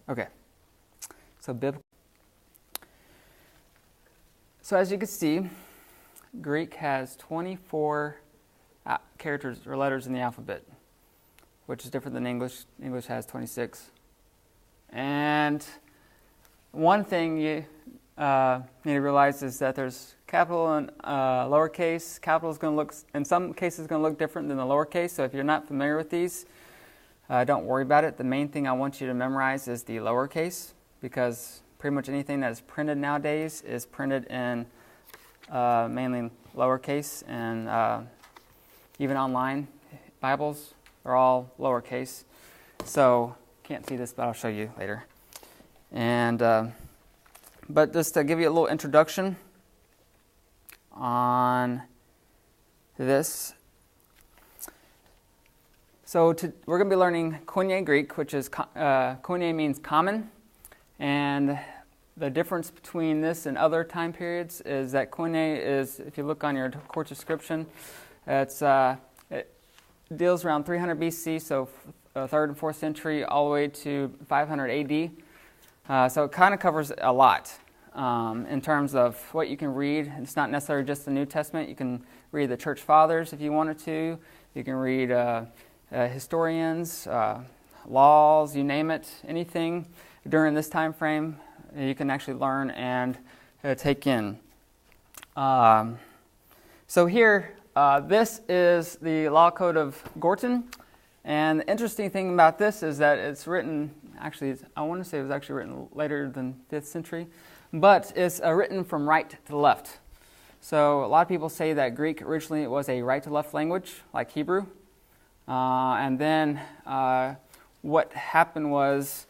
Okay, so as you can see, Greek has 24 characters or letters in the alphabet, which is different than English. English has 26. And one thing you need to realize is that there's capital and lowercase. Capital is going to look, in some cases, going to look different than the lowercase. So if you're not familiar with these, don't worry about it. The main thing I want you to memorize is the lowercase, because pretty much anything that is printed nowadays is printed in mainly lowercase, and even online Bibles are all lowercase. So can't see this, but I'll show you later. And but just to give you a little introduction on this. So we're going to be learning Koine Greek, which is Koine means common, and the difference between this and other time periods is that Koine is, if you look on your course description, it deals around 300 BC, so 3rd and 4th century, all the way to 500 AD. So it kind of covers a lot in terms of what you can read. It's not necessarily just the New Testament. You can read the Church Fathers if you wanted to. You can read historians, laws, you name it, anything during this time frame you can actually learn and take in. So here, this is the Law Code of Gorton, and the interesting thing about this is that it's written, actually, I want to say it was actually written later than 5th century, but it's written from right to left. So a lot of people say that Greek originally was a right to left language, like Hebrew. And then what happened was,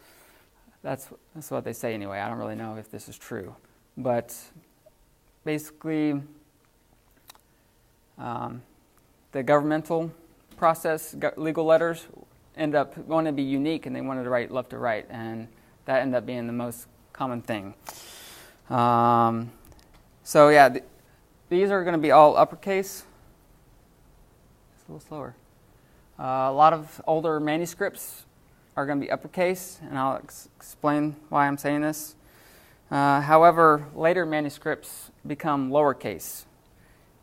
that's what they say anyway. I don't really know if this is true. But basically, the governmental process, legal letters, end up wanting to be unique, and they wanted to write left to right. And that ended up being the most common thing. So yeah, these are going to be all uppercase. It's a little slower. A lot of older manuscripts are going to be uppercase, and I'll explain why I'm saying this. However, later manuscripts become lowercase.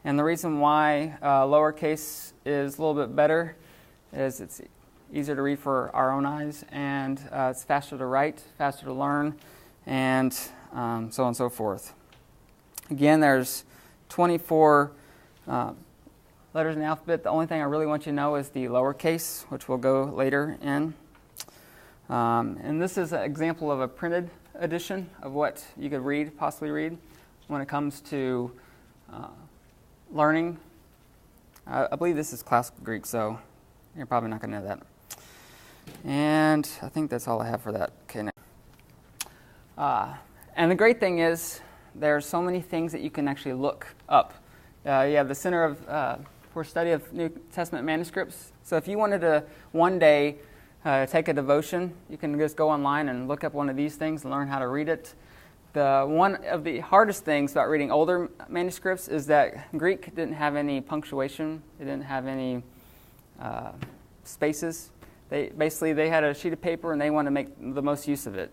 And the reason why lowercase is a little bit better is it's easier to read for our own eyes, and it's faster to write, faster to learn, and so on and so forth. Again, there's 24 letters in the alphabet. The only thing I really want you to know is the lowercase, which we'll go later in. And this is an example of a printed edition of what you could possibly read when it comes to learning. I believe this is classical Greek, so you're probably not going to know that. And I think that's all I have for that. Okay. And the great thing is there are so many things that you can actually look up. You have the Center for Study of New Testament Manuscripts. So if you wanted to one day take a devotion, you can just go online and look up one of these things and learn how to read it. One of the hardest things about reading older manuscripts is that Greek didn't have any punctuation. It didn't have any spaces. They had a sheet of paper and they wanted to make the most use of it.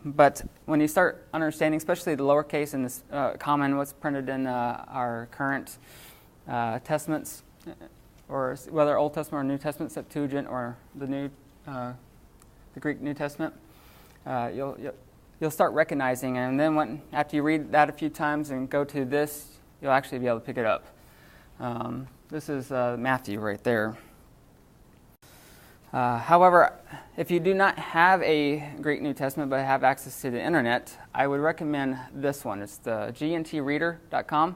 But when you start understanding, especially the lowercase and this common, what's printed in our current testaments, or whether Old Testament or New Testament, Septuagint or the Greek New Testament, you'll start recognizing, and then after you read that a few times and go to this, you'll actually be able to pick it up. This is Matthew right there. However, if you do not have a Greek New Testament but have access to the internet, I would recommend this one. It's the gntreader.com.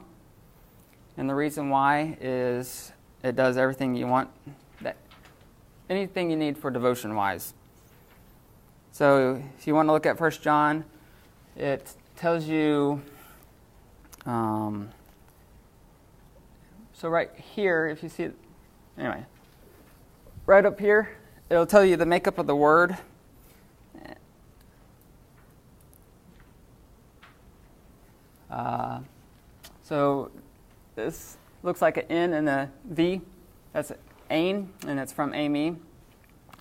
And the reason why is it does everything you want, anything you need for devotion-wise. So if you want to look at 1 John, it tells you, so right here, if you see it, anyway, right up here, it'll tell you the makeup of the word. So this looks like an N and a V. That's ain, and it's from Amy.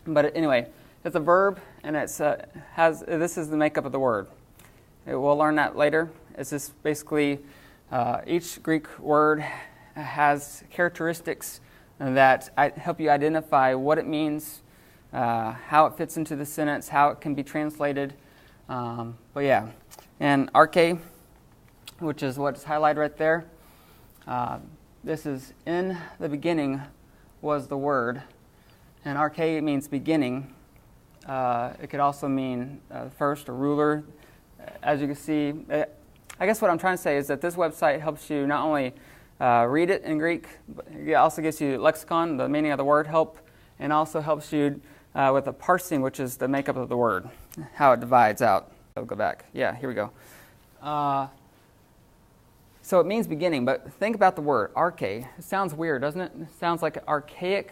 But anyway, It's a verb, and this is the makeup of the word. We'll learn that later. It's just basically each Greek word has characteristics that help you identify what it means, how it fits into the sentence, how it can be translated. But yeah, and arche, which is what's highlighted right there. This is in the beginning was the word, and arche means beginning. It could also mean first or ruler. As you can see, I guess what I'm trying to say is that this website helps you not only read it in Greek, but it also gives you lexicon, the meaning of the word help, and also helps you with the parsing, which is the makeup of the word, how it divides out. I'll go back. Yeah, here we go. So it means beginning, but think about the word, arche. It sounds weird, doesn't it? It sounds like archaic.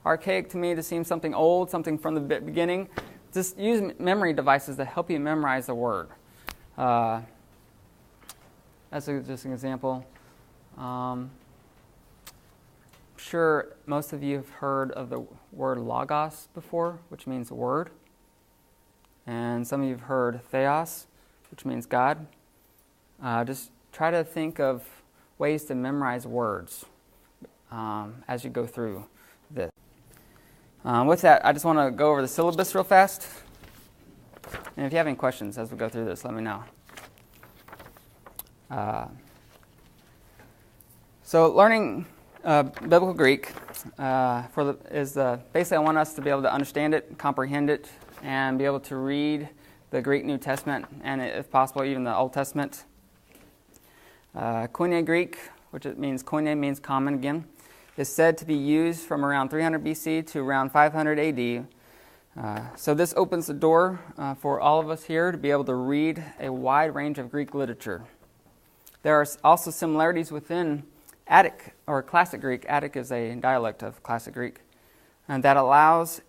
Archaic to me to seem something old, something from the beginning. Just use memory devices that help you memorize the word. That's just an example. I'm sure most of you have heard of the word logos before, which means word. And some of you have heard theos, which means God. Just try to think of ways to memorize words as you go through this. With that, I just want to go over the syllabus real fast. And if you have any questions as we go through this, let me know. So learning Biblical Greek basically I want us to be able to understand it, comprehend it, and be able to read the Greek New Testament, and if possible, even the Old Testament. Koine Greek, koine means common again, is said to be used from around 300 BC to around 500 AD. So this opens the door for all of us here to be able to read a wide range of Greek literature. There are also similarities within Attic or Classic Greek. Attic is a dialect of Classic Greek, and that allows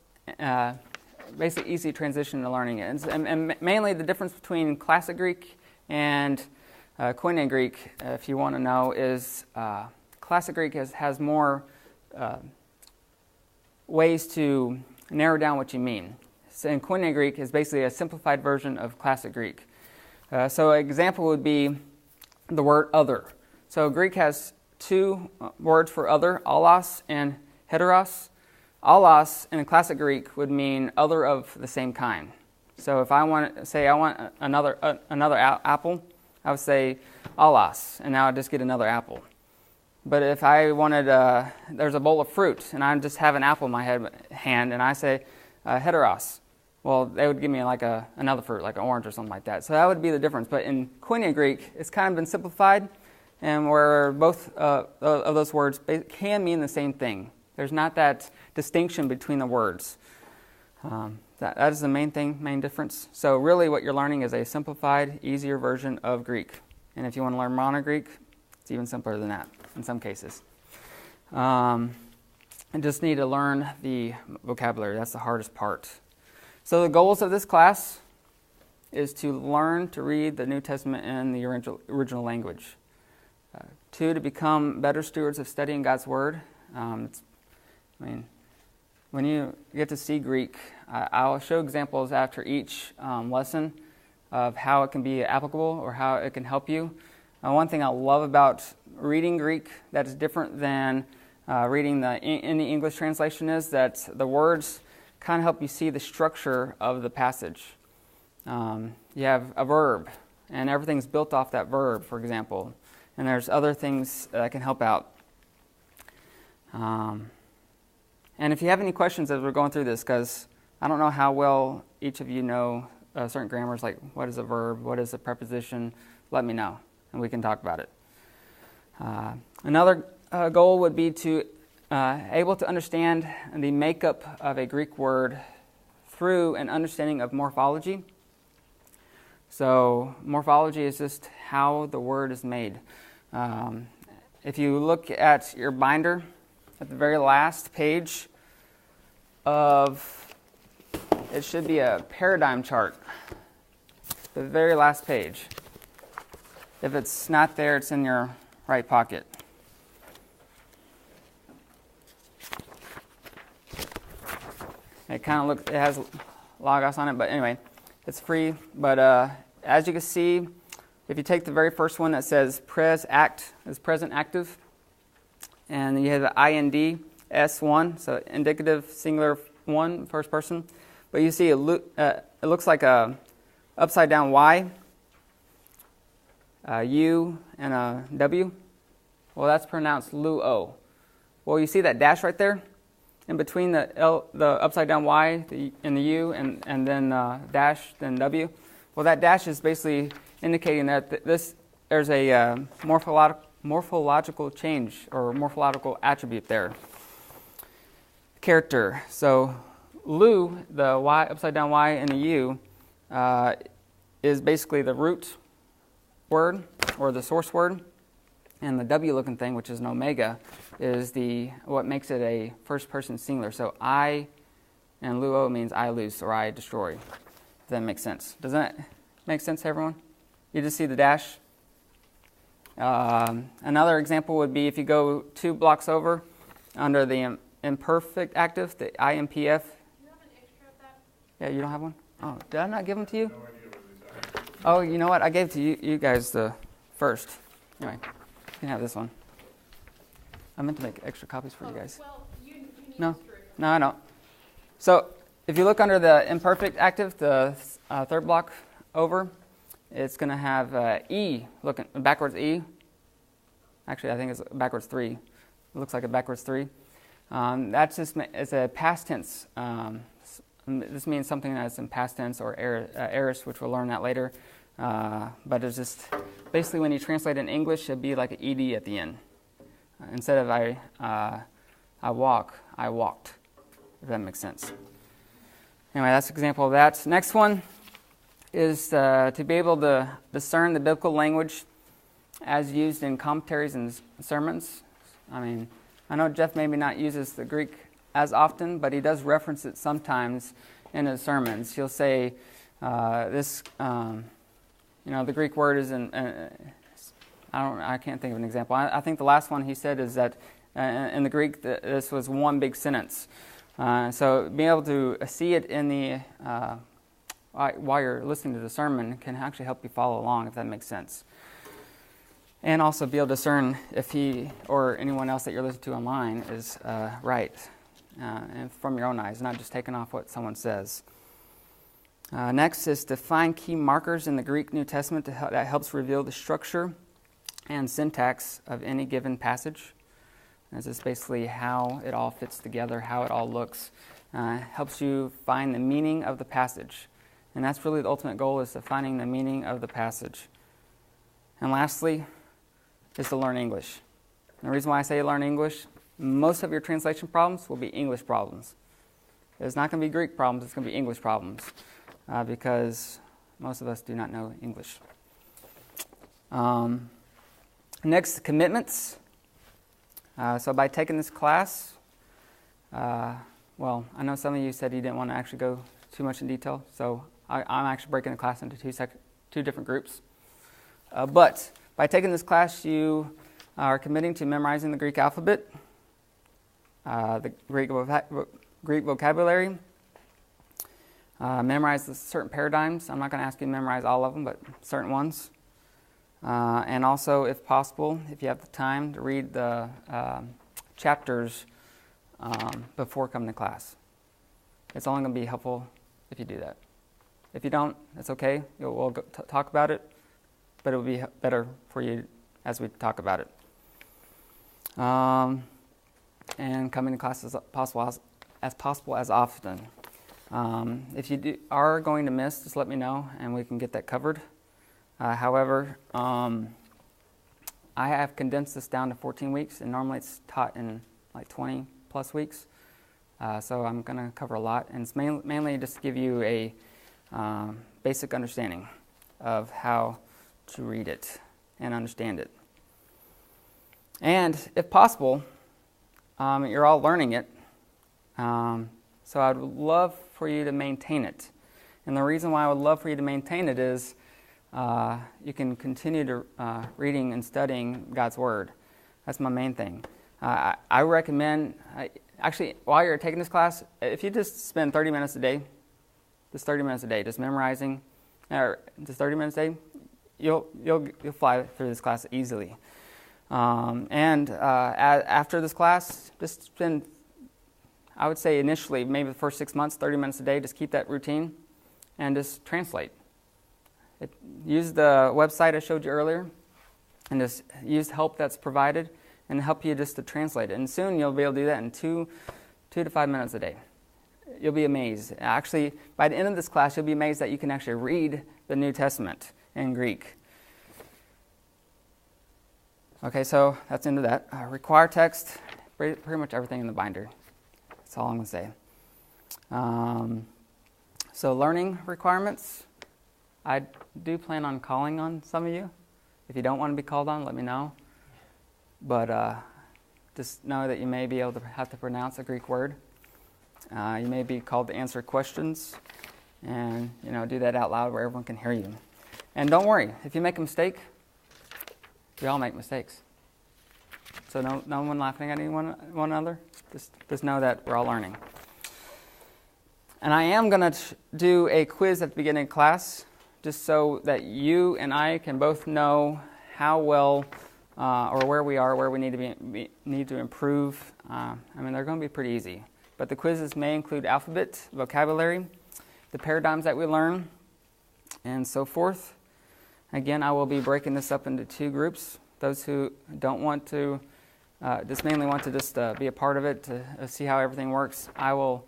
basically easy transition to learning it. And mainly the difference between Classic Greek and Koine Greek, if you want to know, is Classic Greek has more ways to narrow down what you mean. So in Koine Greek is basically a simplified version of Classic Greek. So an example would be the word other. So Greek has two words for other, allos and heteros. Allos in Classic Greek would mean other of the same kind. So if I want another apple, I would say allos, and now I just get another apple. But if I wanted, there's a bowl of fruit, and I just have an apple in my hand, and I say heteros, well, they would give me like another fruit, like an orange or something like that. So that would be the difference. But in Koine Greek, it's kind of been simplified, and where both of those words can mean the same thing. There's not that distinction between the words. That is the main difference. So really what you're learning is a simplified, easier version of Greek. And if you want to learn Modern Greek, it's even simpler than that in some cases. And just need to learn the vocabulary. That's the hardest part. So the goals of this class is to learn to read the New Testament in the original language. 2, to become better stewards of studying God's Word. When you get to see Greek, I'll show examples after each lesson of how it can be applicable or how it can help you. One thing I love about reading Greek that is different than reading in the English translation is that the words kind of help you see the structure of the passage. You have a verb, and everything's built off that verb, for example. And there's other things that can help out. And if you have any questions as we're going through this, because I don't know how well each of you know certain grammars, like what is a verb, what is a preposition, let me know, and we can talk about it. Another goal would be to able to understand the makeup of a Greek word through an understanding of morphology. So morphology is just how the word is made. If you look at your binder, at the very last page it should be a paradigm chart. The very last page. If it's not there, it's in your right pocket. It has logos on it, but anyway, it's free. But as you can see, if you take the very first one that says pres act, is present active, and you have the IND S1, so indicative singular one, first person. But you see it looks like a upside down Y, a U, and a W. Well, that's pronounced luo. Well, you see that dash right there? In between the upside down Y and the U, and then dash, then W. Well, that dash is basically indicating that there's a morphological change or morphological attribute there. Character. So lu, the Y, upside down Y, and the U is basically the root word or the source word, and the W-looking thing, which is an omega, is what makes it a first-person singular. So I and luo means I loose or I destroy. If that makes sense. Does that make sense to everyone? You just see the dash. Another example would be if you go 2 blocks over under the imperfect active, the IMPF. Do you have an extra of that? Yeah, you don't have one? Oh, did I not give them to you? Oh, you know what? I gave to you guys the first. Anyway, you can have this one. I meant to make extra copies for you guys. Well, you need No, extra. no, I don't. So if you look under the imperfect active, the third block over, it's going to have E, looking backwards E. Actually, I think it's backwards 3. It looks like a backwards 3. That's just it's a past tense. This means something that's in past tense or aorist, which we'll learn that later. But it's just basically when you translate in English, it'd be like an ed at the end. Instead of I walk, I walked. If that makes sense. Anyway, that's an example of that. Next one is to be able to discern the biblical language as used in commentaries and sermons. I mean, I know Jeff maybe not uses the Greek as often, but he does reference it sometimes in his sermons. He'll say the Greek word is I can't think of an example. I think the last one he said is that in the Greek this was one big sentence. So being able to see it in the while you're listening to the sermon can actually help you follow along, if that makes sense. And also be able to discern if he or anyone else that you're listening to online is right, and from your own eyes, not just taking off what someone says. Next is to find key markers in the Greek New Testament that helps reveal the structure and syntax of any given passage. This is basically how it all fits together, how it all looks. Helps you find the meaning of the passage. And that's really the ultimate goal, is to finding the meaning of the passage. And lastly, is to learn English. And the reason why I say learn English, most of your translation problems will be English problems. It's not going to be Greek problems, it's going to be English problems, because most of us do not know English. Next, commitments. So by taking this class, I know some of you said you didn't want to actually go too much in detail, so I'm actually breaking the class into two different groups. But by taking this class, you are committing to memorizing the Greek alphabet, the Greek vocabulary, memorize the certain paradigms. I'm not going to ask you to memorize all of them, but certain ones. And also, if possible, if you have the time, to read the chapters before coming to class. It's only going to be helpful if you do that. If you don't, it's okay. We'll talk about it, but it will be better for you as we talk about it. And coming to class as possible as often. If you are going to miss, just let me know, and we can get that covered. However, I have condensed this down to 14 weeks, and normally it's taught in like 20 plus weeks. So I'm going to cover a lot, and it's mainly just to give you a basic understanding of how to read it and understand it. And if possible, you're all learning it, so I'd love for you to maintain it. And the reason why I would love for you to maintain it is you can continue to reading and studying God's Word. That's my main thing. I recommend, actually, while you're taking this class, if you just spend 30 minutes a day just 30 minutes a day, just memorizing, or just 30 minutes a day, you'll fly through this class easily. After this class, just spend, I would say initially, maybe the first 6 months, 30 minutes a day, just keep that routine and just translate. Use the website I showed you earlier and just use help that's provided and help you just to translate it. And soon you'll be able to do that in 2 to 5 minutes a day. You'll be amazed. Actually, by the end of this class, you'll be amazed that you can actually read the New Testament in Greek. Okay, so that's into that. Required text, pretty much everything in the binder. That's all I'm going to say. So learning requirements, I do plan on calling on some of you. If you don't want to be called on, let me know. But just know that you may be able to have to pronounce a Greek word. You may be called to answer questions, and do that out loud where everyone can hear you. And don't worry, if you make a mistake, we all make mistakes. So no one laughing at one another. Just know that we're all learning. And I am going to do a quiz at the beginning of class, just so that you and I can both know how well or where we are, where we need to improve. They're going to be pretty easy. But the quizzes may include alphabet, vocabulary, the paradigms that we learn, and so forth. Again, I will be breaking this up into 2 groups. Those who don't want to, just mainly want to just be a part of it, to see how everything works, I will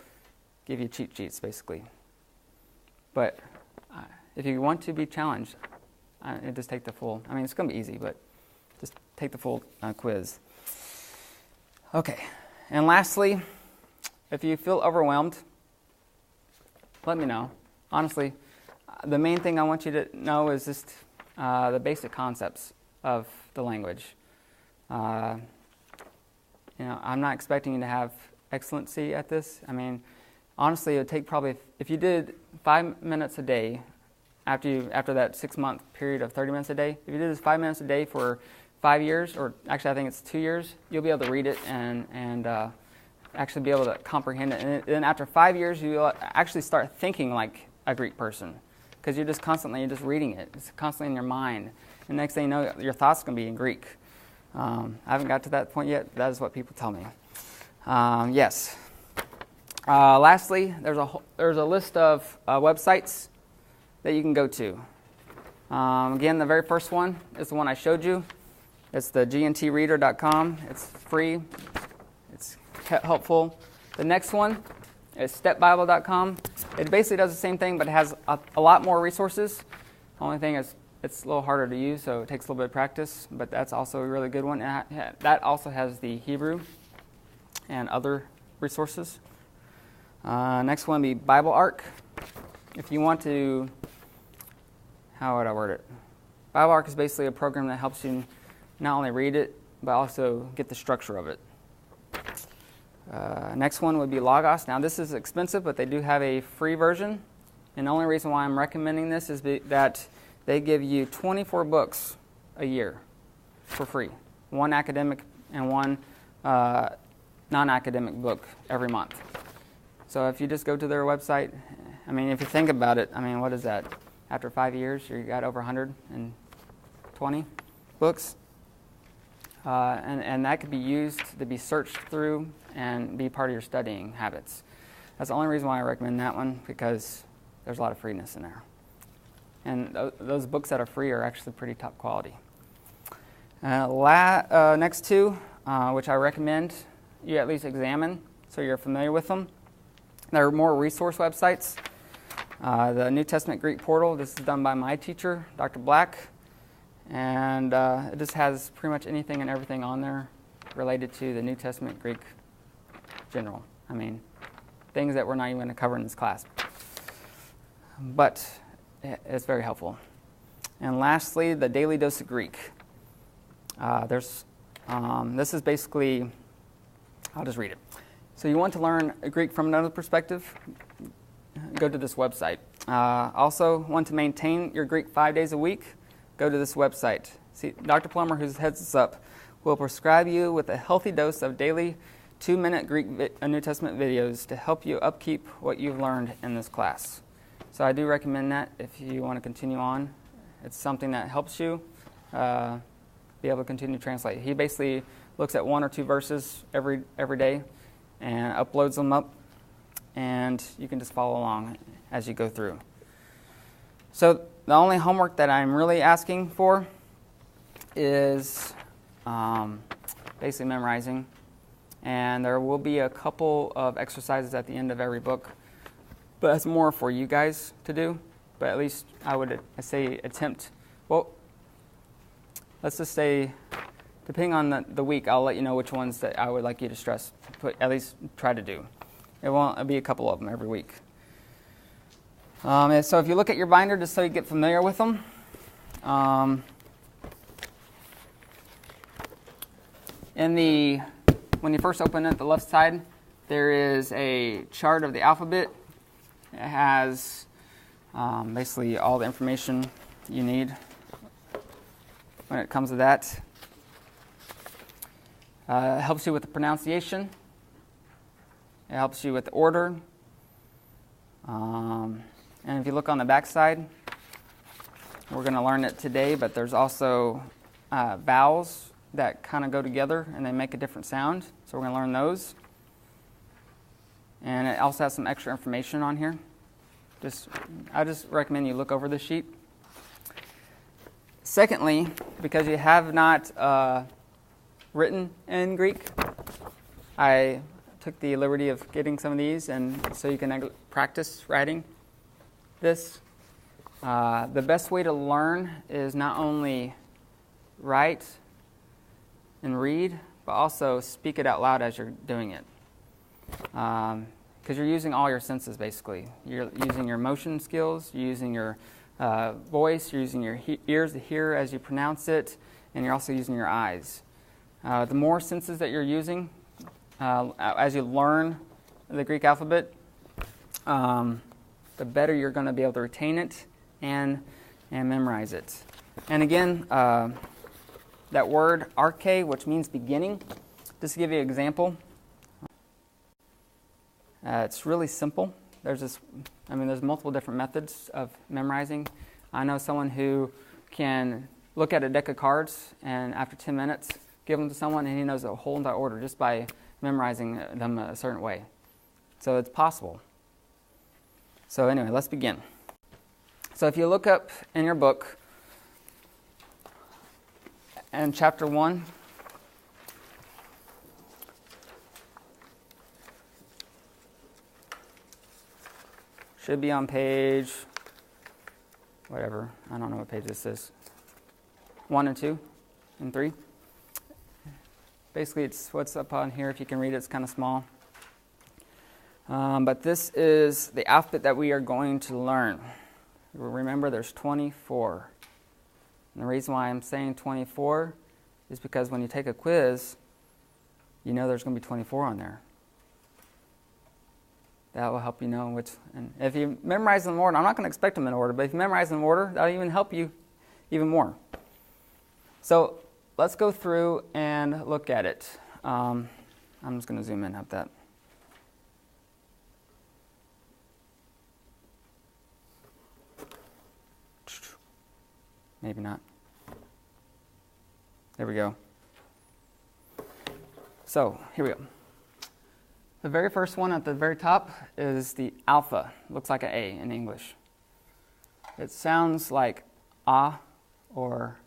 give you cheat sheets, basically. But if you want to be challenged, just take the full, it's going to be easy, but just take the full quiz. Okay, and lastly, if you feel overwhelmed, let me know. Honestly, the main thing I want you to know is just the basic concepts of the language. I'm not expecting you to have excellency at this. Honestly, it would take probably, if you did 5 minutes a day, after that 6-month period of 30 minutes a day, if you did this 5 minutes a day for 5 years, or actually I think it's 2 years, you'll be able to read it and actually be able to comprehend it. And then after 5 years, you'll actually start thinking like a Greek person, because you're just reading it. It's constantly in your mind. And next thing you know, your thoughts are going to be in Greek. I haven't got to that point yet, but that is what people tell me. Yes. Lastly, there's a list of websites that you can go to. Again, the very first one is the one I showed you. It's the gntreader.com. It's free. It's helpful. The next one is stepbible.com. It basically does the same thing, but it has a lot more resources. The only thing is it's a little harder to use, so it takes a little bit of practice, but that's also a really good one. That also has the Hebrew and other resources. Next one would be Bible Arc. If you want to, how would I word it? Bible Arc is basically a program that helps you not only read it, but also get the structure of it. Next one would be Logos. Now this is expensive, but they do have a free version. And the only reason why I'm recommending this is that they give you 24 books a year for free. One academic and one non-academic book every month. So if you just go to their website, if you think about it, what is that? After 5 years, you got over 120 books. And that could be used to be searched through and be part of your studying habits. That's the only reason why I recommend that one, because there's a lot of freeness in there. And those books that are free are actually pretty top quality. Next two, which I recommend you at least examine so you're familiar with them. There are more resource websites. The New Testament Greek portal, this is done by my teacher, Dr. Black. And it just has pretty much anything and everything on there related to the New Testament Greek general. Things that we're not even going to cover in this class. But it's very helpful. And lastly, the Daily Dose of Greek. This is basically, I'll just read it. So you want to learn Greek from another perspective? Go to this website. Also, want to maintain your Greek 5 days a week? Go to this website. See, Dr. Plummer, who heads this up, will prescribe you with a healthy dose of daily 2-minute Greek New Testament videos to help you upkeep what you've learned in this class. So I do recommend that if you want to continue on. It's something that helps you be able to continue to translate. He basically looks at 1 or 2 verses every day and uploads them up, and you can just follow along as you go through. So the only homework that I'm really asking for is basically memorizing, and there will be a couple of exercises at the end of every book, but that's more for you guys to do. But at least I would say attempt. Well, let's just say, depending on the week, I'll let you know which ones that I would like you to at least try to do. It'll be a couple of them every week. And so if you look at your binder, just so you get familiar with them. When you first open it, the left side, there is a chart of the alphabet. It has basically all the information you need when it comes to that. It helps you with the pronunciation. It helps you with the order. And if you look on the back side, we're going to learn it today, but there's also vowels that kind of go together and they make a different sound. So we're going to learn those. And it also has some extra information on here. I just recommend you look over this sheet. Secondly, because you have not written in Greek, I took the liberty of getting some of these, and so you can practice writing this. The best way to learn is not only write and read, but also speak it out loud as you're doing it. Because you're using all your senses, basically. You're using your motion skills, you're using your voice, you're using your ears to hear as you pronounce it, and you're also using your eyes. The more senses that you're using as you learn the Greek alphabet, the better you're going to be able to retain it and memorize it. And again, that word arche, which means beginning, just to give you an example, it's really simple. There's multiple different methods of memorizing. I know someone who can look at a deck of cards and after 10 minutes give them to someone and he knows the whole entire order just by memorizing them a certain way. So it's possible. So anyway, let's begin. So if you look up in your book, in chapter 1, should be on page, whatever, I don't know what page this is, 1 and 2 and 3. Basically, it's what's up on here. If you can read it, it's kind of small. But this is the alphabet that we are going to learn. Remember, there's 24. And the reason why I'm saying 24 is because when you take a quiz, you know there's going to be 24 on there. That will help you know which. And if you memorize them in order, I'm not going to expect them in order, but if you memorize them in order, that'll even help you even more. So let's go through and look at it. I'm just going to zoom in at that. Maybe not. There we go. So here we go. The very first one at the very top is the alpha. Looks like an A in English. It sounds like ah or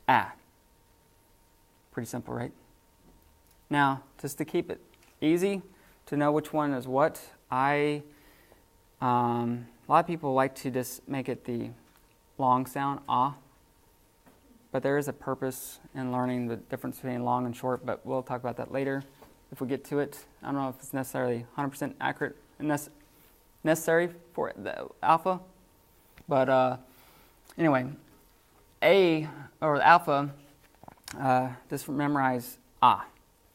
ah. Pretty simple, right? Now, just to keep it easy to know which one is what, a lot of people like to just make it the long sound, ah. But there is a purpose in learning the difference between long and short, but we'll talk about that later if we get to it. I don't know if it's necessarily 100% accurate and necessary for the alpha. But anyway, A, or the alpha, just memorize ah,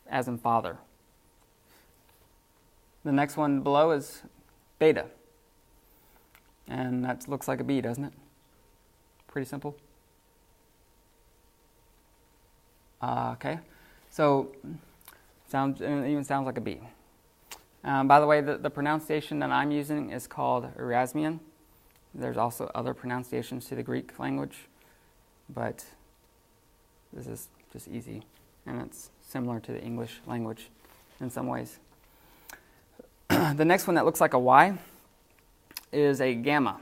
as in father. The next one below is beta. And that looks like a B, doesn't it? Pretty simple. Okay, so it even sounds like a B. By the way, the pronunciation that I'm using is called Erasmian. There's also other pronunciations to the Greek language, but this is just easy, and it's similar to the English language in some ways. The next one that looks like a Y is a gamma.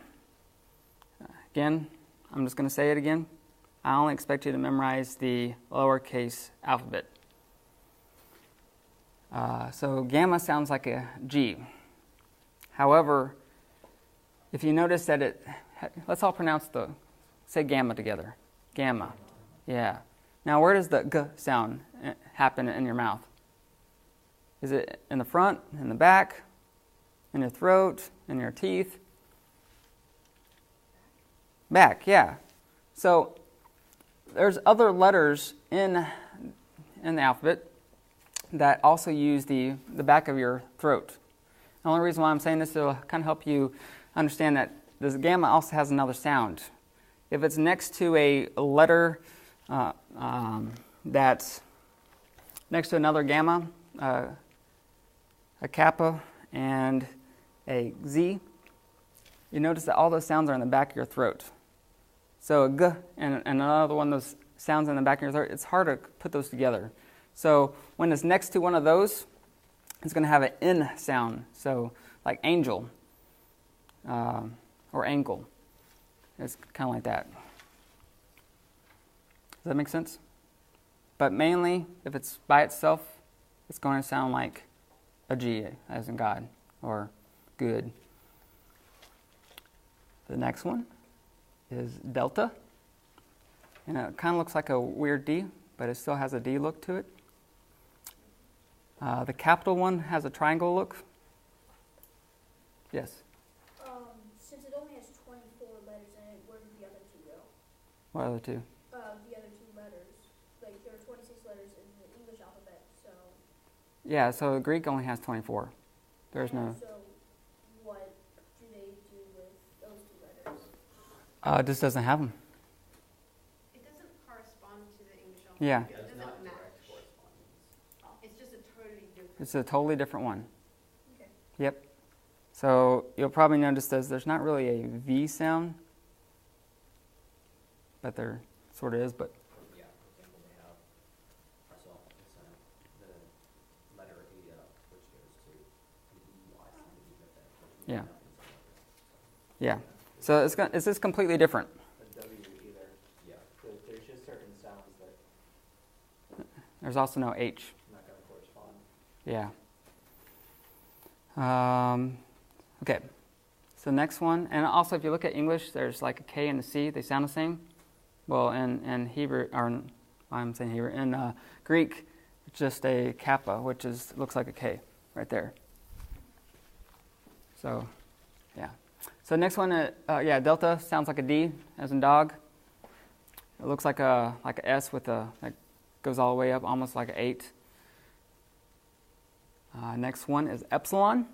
Again, I'm just going to say it again. I only expect you to memorize the lowercase alphabet. So gamma sounds like a G. However, if you notice that let's all pronounce say gamma together. Gamma. Yeah. Now, where does the G sound happen in your mouth? Is it in the front, in the back, in your throat, in your teeth? Back, yeah. So there's other letters in the alphabet that also use the back of your throat. The only reason why I'm saying this is to kind of help you understand that this gamma also has another sound. If it's next to a letter that's next to another gamma, a kappa, and a Z, you notice that all those sounds are in the back of your throat. So a G and another one of those sounds in the back of your throat, it's hard to put those together. So when it's next to one of those, it's going to have an N sound. So like angel or ankle. It's kind of like that. Does that make sense? But mainly, if it's by itself, it's going to sound like a G, as in God, or good. The next one is delta. And it kind of looks like a weird D, but it still has a D look to it. The capital one has a triangle look. Yes? Since it only has 24 letters in it, where did the other two go? What other two? The other two letters. Like, there are 26 letters in the English alphabet, so... Yeah, so Greek only has 24. There's no... So, what do they do with those two letters? It just doesn't have them. It doesn't correspond to the English alphabet. Yeah. It doesn't match. It's just a totally different. It's a totally different one. Okay. Yep. So you'll probably notice there's not really a V sound, but there sort of is. But yeah, for example, they have the letter E, which goes to an EY sound. yeah, yeah. So it's just completely different. A W either. Yeah. There's just certain sounds that There's also no H. not going to correspond. Yeah. Okay. So next one, and also if you look at English, there's like a K and a C. They sound the same. Well, in Hebrew, or I'm saying Hebrew, in Greek, it's just a kappa, which looks like a K right there. So, yeah. So next one, delta sounds like a D, as in dog. It looks like a S with that goes all the way up, almost like an 8. Next one is epsilon.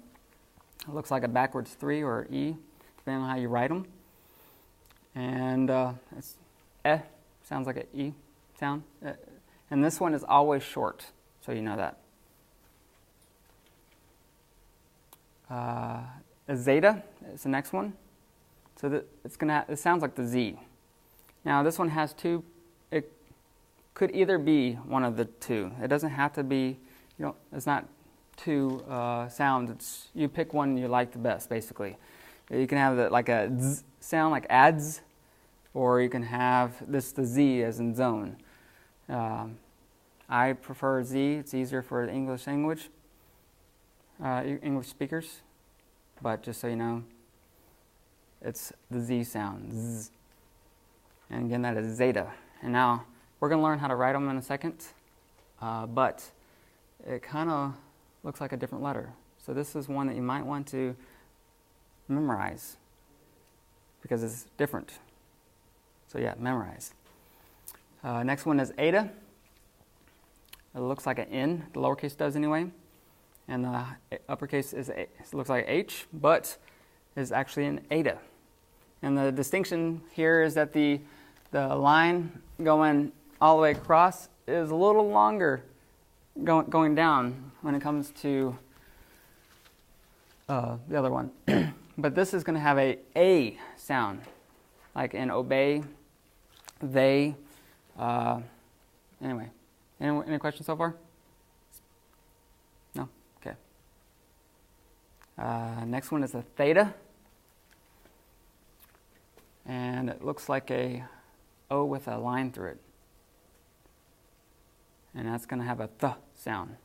It looks like a backwards 3 or E, depending on how you write them. And it's sounds like an E sound. And this one is always short, so you know that. A zeta is the next one. So it sounds like the Z. Now this one has two. It could either be one of the two. It doesn't have to be. It's not two sounds. You pick one you like the best, basically. You can have like a Z sound, like ads, or you can have the Z as in zone. I prefer Z. It's easier for the English language, English speakers. But just so you know, it's the Z sound. Z. And again, that is zeta. And now we're going to learn how to write them in a second. But it kind of looks like a different letter. So this is one that you might want to memorize because it's different. So yeah, memorize. Next one is eta. It looks like an N, the lowercase does anyway. And the uppercase looks like H, but is actually an eta. And the distinction here is that the line going all the way across is a little longer going down when it comes to the other one. But this is going to have a sound, like in obey, they. Anyway, any questions so far? No? Okay. Next one is a theta. And it looks like a O with a line through it. And that's going to have a th sound,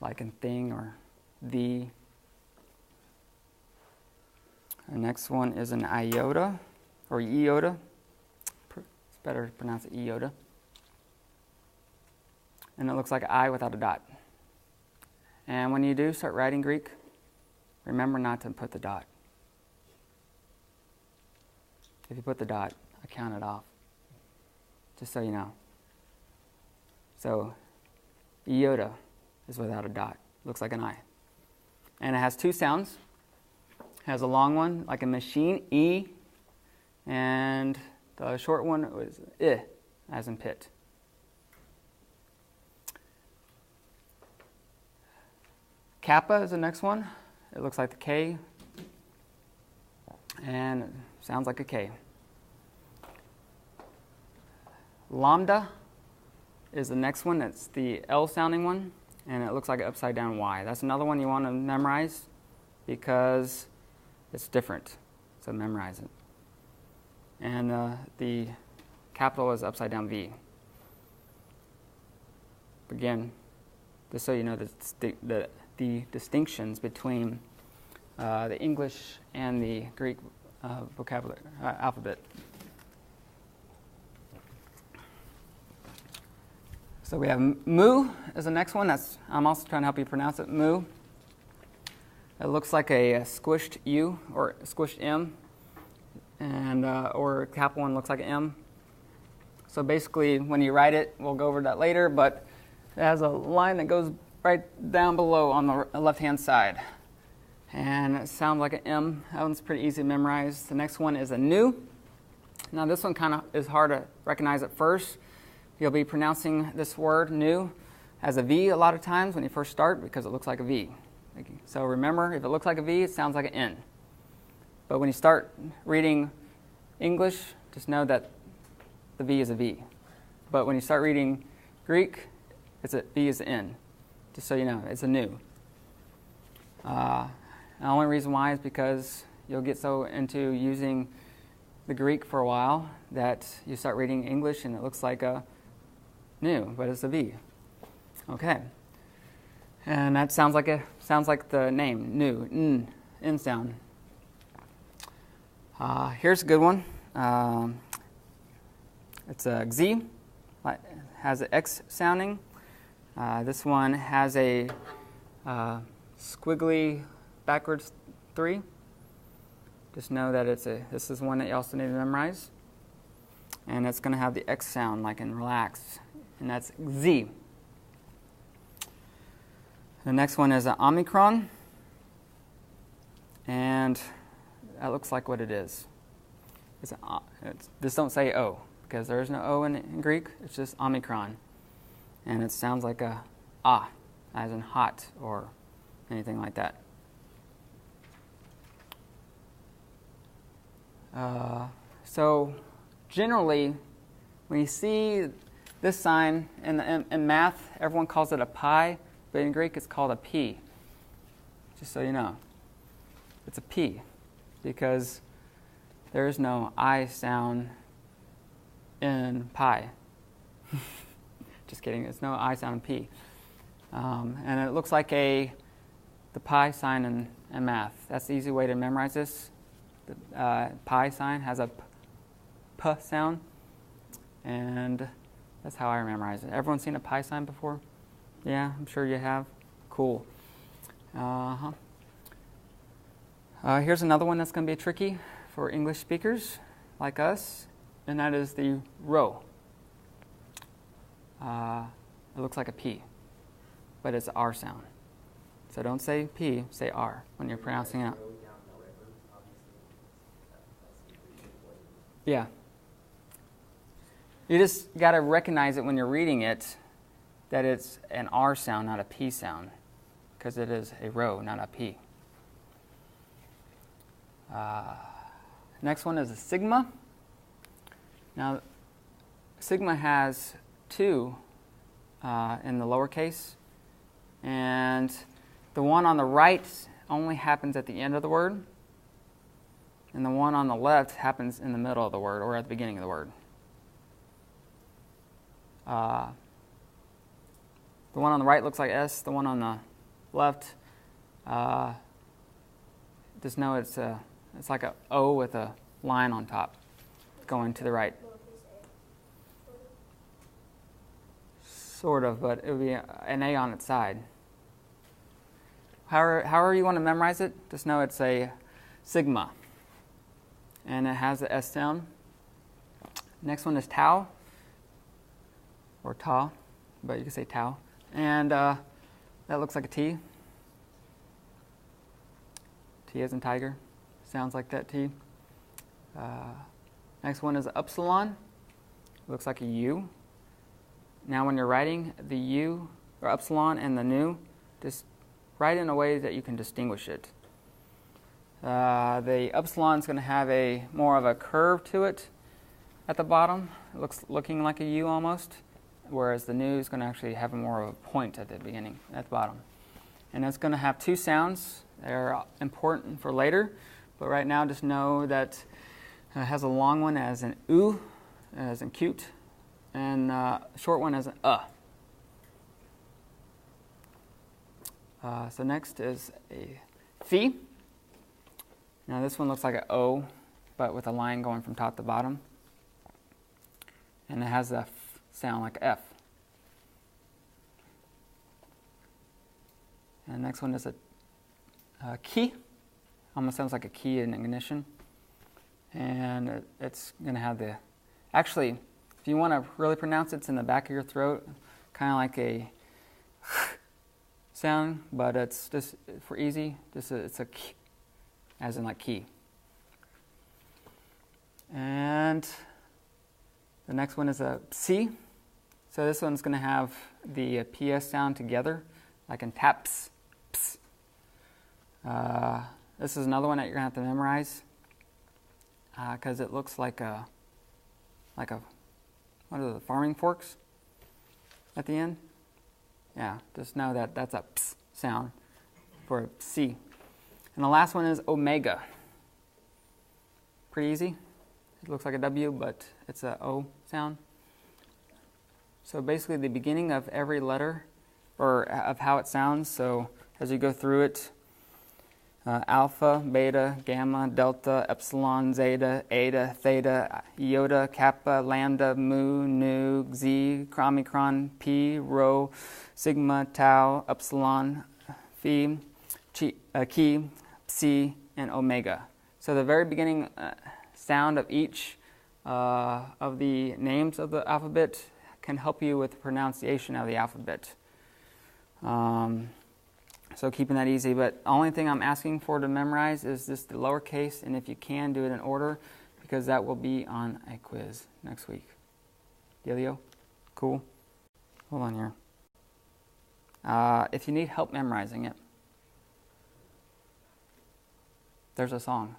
like in thing or the. The next one is an iota or iota. It's better to pronounce it iota. And it looks like an I without a dot. And when you do start writing Greek, remember not to put the dot. If you put the dot, I count it off, just so you know. So, iota is without a dot. Looks like an I. And it has two sounds. It has a long one, like a machine, E, and the short one was I, as in pit. Kappa is the next one. It looks like the K, and it sounds like a K. Lambda is the next one. It's the L sounding one, and it looks like an upside down Y. That's another one you want to memorize because it's different, so memorize it. And the capital is upside down V. Again, just so you know the distinctions between the English and the Greek vocabulary alphabet. So we have mu is the next one. I'm also trying to help you pronounce it. Mu. It looks like a squished U or a squished M, and or a capital one looks like an M. So basically, when you write it, we'll go over that later, but it has a line that goes right down below on the left-hand side. And it sounds like an M. That one's pretty easy to memorize. The next one is a nu. Now this one kind of is hard to recognize at first. You'll be pronouncing this word, nu, as a V a lot of times when you first start because it looks like a V. So remember, if it looks like a V, it sounds like an N. But when you start reading English, just know that the V is a V. But when you start reading Greek, it's a V is an N. Just so you know, it's a nu. The only reason why is because you'll get so into using the Greek for a while that you start reading English and it looks like a nu, but it's a V. Okay. And that sounds like the name, nu, N sound. Here's a good one. It's a X, has an X sounding. This one has a squiggly backwards 3. Just know that this is one that you also need to memorize. And it's going to have the X sound, like in relax. And that's Z. The next one is an Omicron. And that looks like what it is. Just don't say O, because there is no O in Greek. It's just Omicron. And it sounds like a ah, as in hot or anything like that. So generally, when you see this sign in math, everyone calls it a pi, but in Greek it's called a P. Just so you know. It's a P because there is no I sound in pi. Just kidding. There's no I sound in P. And it looks like the pi sign in math. That's the easy way to memorize this. The pi sign has a p sound, and that's how I memorize it. Everyone seen a pi sign before? Yeah, I'm sure you have. Cool. Here's another one that's going to be tricky for English speakers like us, and that is the rho. It looks like a P, but it's an R sound. So don't say P, say R when you're pronouncing it out. Yeah. You just got to recognize it when you're reading it that it's an R sound, not a P sound, because it is a rho, not a P. Next one is a sigma. Now, sigma has 2 in the lowercase, and the one on the right only happens at the end of the word, and the one on the left happens in the middle of the word or at the beginning of the word. The one on the right looks like S. The one on the left, just know it's like a O with a line on top going to the right. Sort of, but it would be an A on its side. However you want to memorize it, just know it's a sigma. And it has the S sound. Next one is tau, or ta, but you can say tau. And that looks like a T. T as in tiger. Sounds like that T. Next one is upsilon. Looks like a U. Now when you're writing the U, or upsilon, and the nu, just write in a way that you can distinguish it. The upsilon is going to have more of a curve to it at the bottom. It looking like a U almost, whereas the nu is going to actually have more of a point at the beginning, at the bottom. And it's going to have 2 sounds. They're important for later, but right now just know that it has a long one as an U, as in cute, and a short one as an So next is a phi. Now this one looks like an O, but with a line going from top to bottom. And it has a f sound like F. And next one is a key. Almost sounds like a key in ignition. And it's going to have the... Actually, if you want to really pronounce it, it's in the back of your throat, kind of like a sound, but it's just for easy. It's a key, as in like key. And the next one is a psi. So this one's going to have the PS sound together, like in taps. Ps. This is another one that you're going to have to memorize because it looks like a what are the farming forks at the end? Yeah, just know that that's a ps sound for psi. And the last one is omega. Pretty easy. It looks like a W, but it's a O sound. So basically the beginning of every letter, or of how it sounds, so as you go through it, alpha, beta, gamma, delta, epsilon, zeta, eta, theta, iota, kappa, lambda, mu, nu, xi, omicron, pi, rho, sigma, tau, epsilon, phi, chi, psi, and omega. So the very beginning sound of each of the names of the alphabet can help you with the pronunciation of the alphabet. So keeping that easy, but the only thing I'm asking for to memorize is just the lowercase, and if you can, do it in order, because that will be on a quiz next week. Dealio? Cool? Hold on here. If you need help memorizing it, there's a song.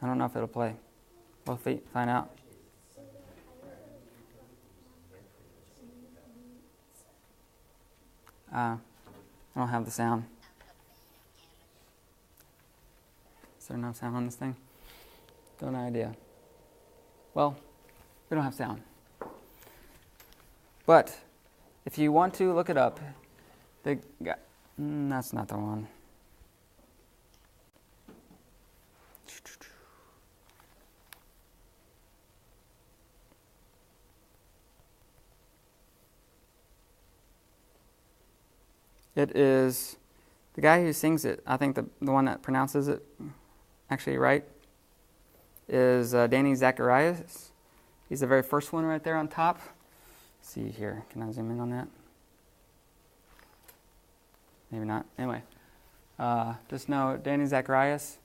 I don't know if it'll play. We'll find out. I don't have the sound. Is there no sound on this thing? Don't have an idea. Well, we don't have sound. But if you want to look it up, that's not the one. It is the guy who sings it. I think the one that pronounces it actually right is Danny Zacharias. He's the very first one right there on top. Let's see here. Can I zoom in on that? Maybe not. Anyway, just know Danny Zacharias.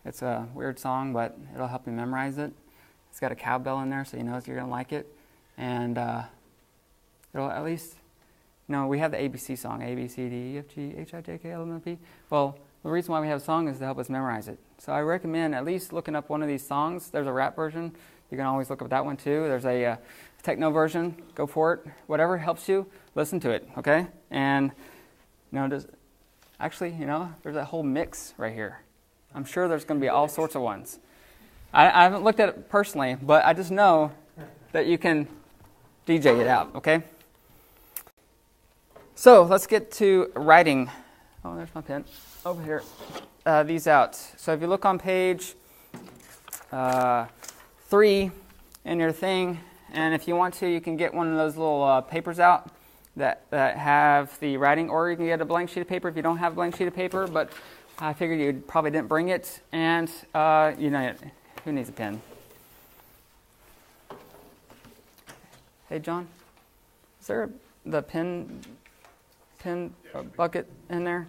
It's a weird song, but it'll help you memorize it. It's got a cowbell in there, so you know you're going to like it. And it'll at least we have the ABC song, A, B, C, D, E, F, G, H, I, J, K, L, M, N, P. Well, the reason why we have a song is to help us memorize it. So I recommend at least looking up one of these songs. There's a rap version. You can always look up that one too. There's a techno version. Go for it. Whatever helps you, listen to it, okay? And, there's that whole mix right here. I'm sure there's going to be all sorts of ones. I haven't looked at it personally, but I just know that you can DJ it out, okay? So let's get to writing. Oh, there's my pen. Over here. These out. So if you look on page 3 in your thing, and if you want to, you can get one of those little papers out that have the writing, or you can get a blank sheet of paper if you don't have a blank sheet of paper, but I figured you probably didn't bring it, and who needs a pen? Hey, John, is there the pen bucket in there?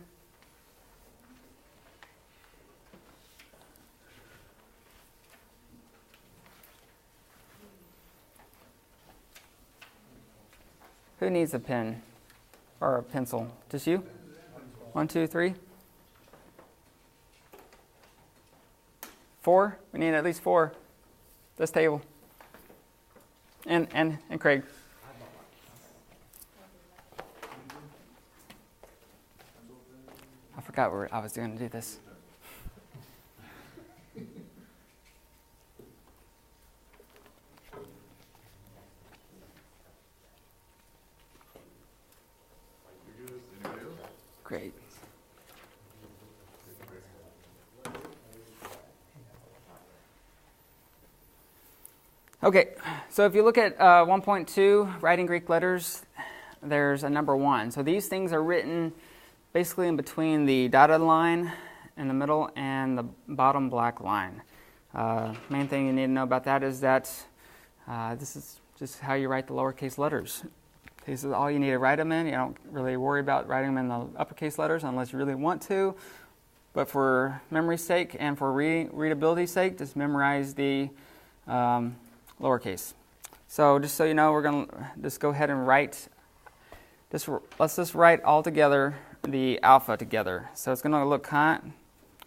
Who needs a pen or a pencil? Just you? 1, 2, 3. 4? We need at least 4. This table. And Craig. I forgot where I was going to do this. Great. Okay, so if you look at 1.2, writing Greek letters, there's a number 1. So these things are written basically in between the dotted line in the middle and the bottom black line. Main thing you need to know about that is that this is just how you write the lowercase letters. This is all you need to write them in. You don't really worry about writing them in the uppercase letters unless you really want to. But for memory's sake and for readability's sake, just memorize the lowercase. So just so you know, we're going to just go ahead and write. Let's just write all together the alpha together. So it's going to look come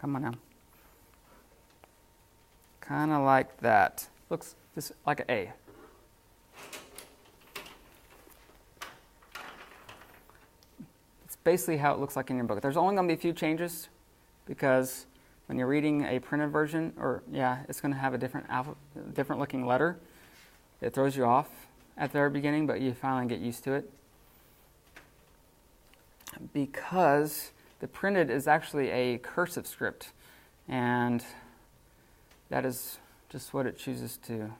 on now. Kind of like that. Looks just like an A. Basically how it looks like in your book. There's only going to be a few changes because when you're reading a printed version, it's going to have a different looking letter. It throws you off at the very beginning, but you finally get used to it. Because the printed is actually a cursive script, and that is just what it chooses to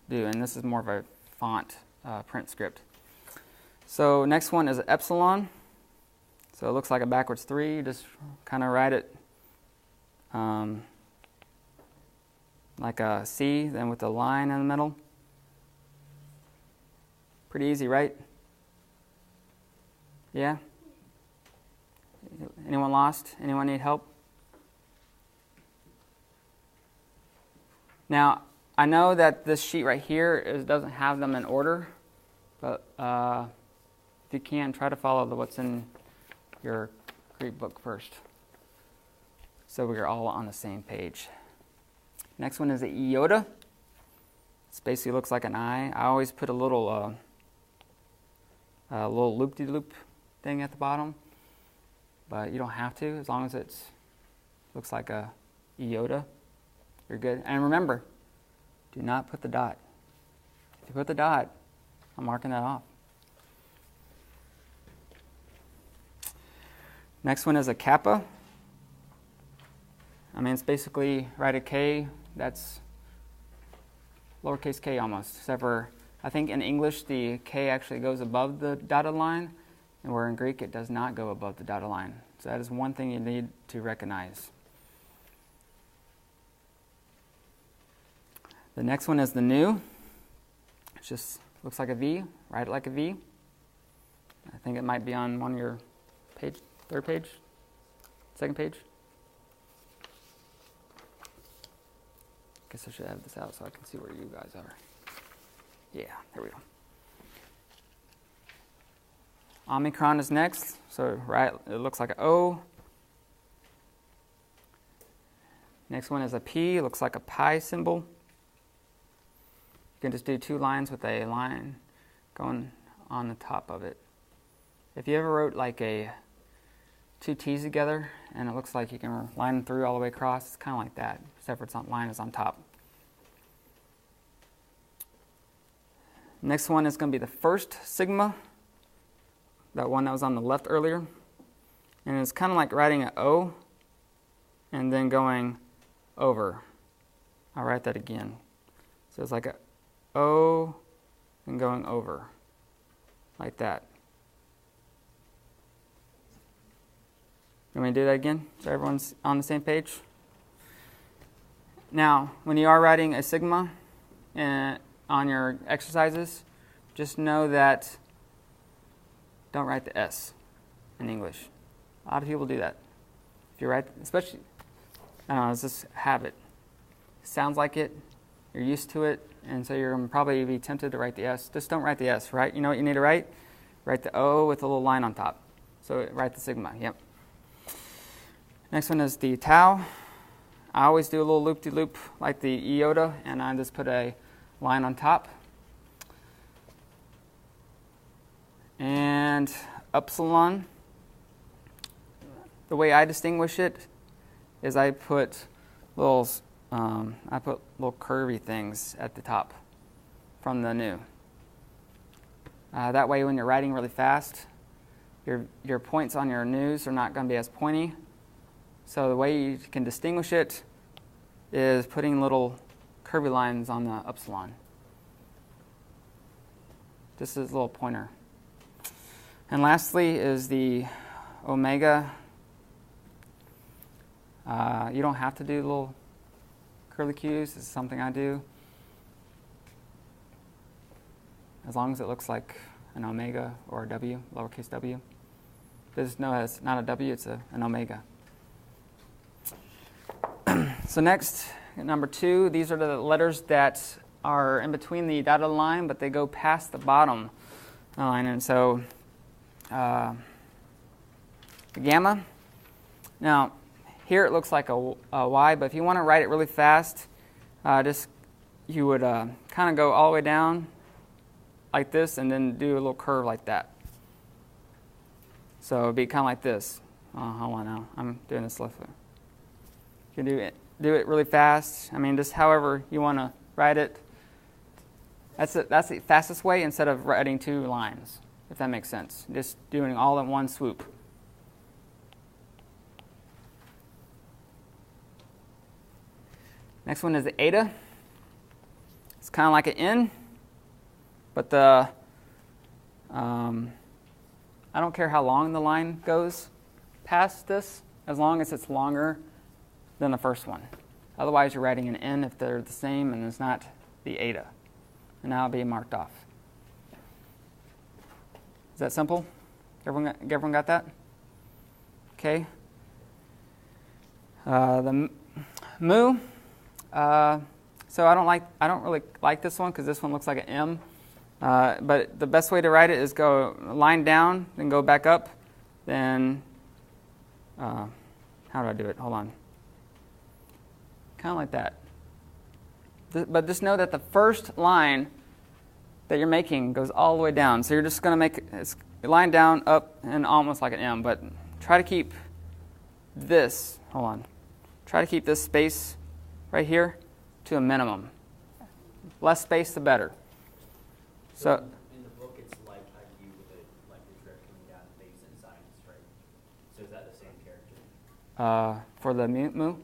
do. And this is more of a font print script. So next one is epsilon. So it looks like a backwards 3. You just kind of write it like a C, then with a line in the middle. Pretty easy, right? Yeah? Anyone lost? Anyone need help? Now, I know that this sheet right here doesn't have them in order, but if you can, try to follow what's in your Greek book first, so we're all on the same page. Next one is the iota. It basically looks like an I. I always put a little loop-de-loop thing at the bottom, but you don't have to as long as it looks like a iota. You're good. And remember, do not put the dot. If you put the dot, I'm marking that off. Next one is a kappa. It's basically write a K. That's lowercase k almost. Except for, I think in English the K actually goes above the dotted line, and where in Greek it does not go above the dotted line. So that is one thing you need to recognize. The next one is the nu. It just looks like a V. Write it like a V. I think it might be on one of your page. Third page? Second page? Guess I should have this out so I can see where you guys are. Yeah, there we go. Omicron is next. So right, it looks like an O. Next one is a P. It looks like a pi symbol. You can just do 2 lines with a line going on the top of it. If you ever wrote like 2 T's together and it looks like you can line them through all the way across, it's kind of like that, except for its line is on top. Next one is going to be the first sigma, that one that was on the left earlier. And it's kind of like writing an O and then going over. I'll write that again. So it's like a O and going over, like that. You want me to do that again so everyone's on the same page? Now, when you are writing a sigma on your exercises, just know that don't write the S in English. A lot of people do that. If you write, especially, I don't know, it's just habit. Sounds like it, you're used to it, and so you're going to probably be tempted to write the S. Just don't write the S, right? You know what you need to write? Write the O with a little line on top. So write the sigma, yep. Next one is the tau. I always do a little loop-de-loop like the iota, and I just put a line on top. And epsilon, the way I distinguish it is I put little curvy things at the top from the nu. That way when you're writing really fast, your points on your nus are not going to be as pointy. So the way you can distinguish it is putting little curvy lines on the epsilon. This is a little pointer. And lastly is the omega. You don't have to do little curlicues. This is something I do. As long as it looks like an omega or a W, lowercase w. Just know it's not a W, it's an omega. So next, number 2, these are the letters that are in between the dotted line, but they go past the bottom line. And so the gamma. Now, here it looks like a Y, but if you want to write it really fast, you would kind of go all the way down like this and then do a little curve like that. So it would be kind of like this. Hold on now. I'm doing this left way. You can do it really fast. I mean, just however you want to write it. That's the fastest way instead of writing 2 lines, if that makes sense. Just doing all in one swoop. Next one is the eta. It's kind of like an N, but I don't care how long the line goes past this, as long as it's longer than the first one. Otherwise, you're writing an N if they're the same and it's not the eta. And now it'll be marked off. Is that simple? Everyone got that? Okay. The mu. So I don't really like this one because this one looks like an M. But the best way to write it is go line down, then go back up, then how do I do it? Hold on. Kind of like that. But just know that the first line that you're making goes all the way down. So you're just going to make it line down, up, and almost like an M. But try to keep this, hold on. Try to keep this space right here to a minimum. Less space, the better. So in the book, it's like a U with the drip coming down base and science, right? So is that the same character? For the mu?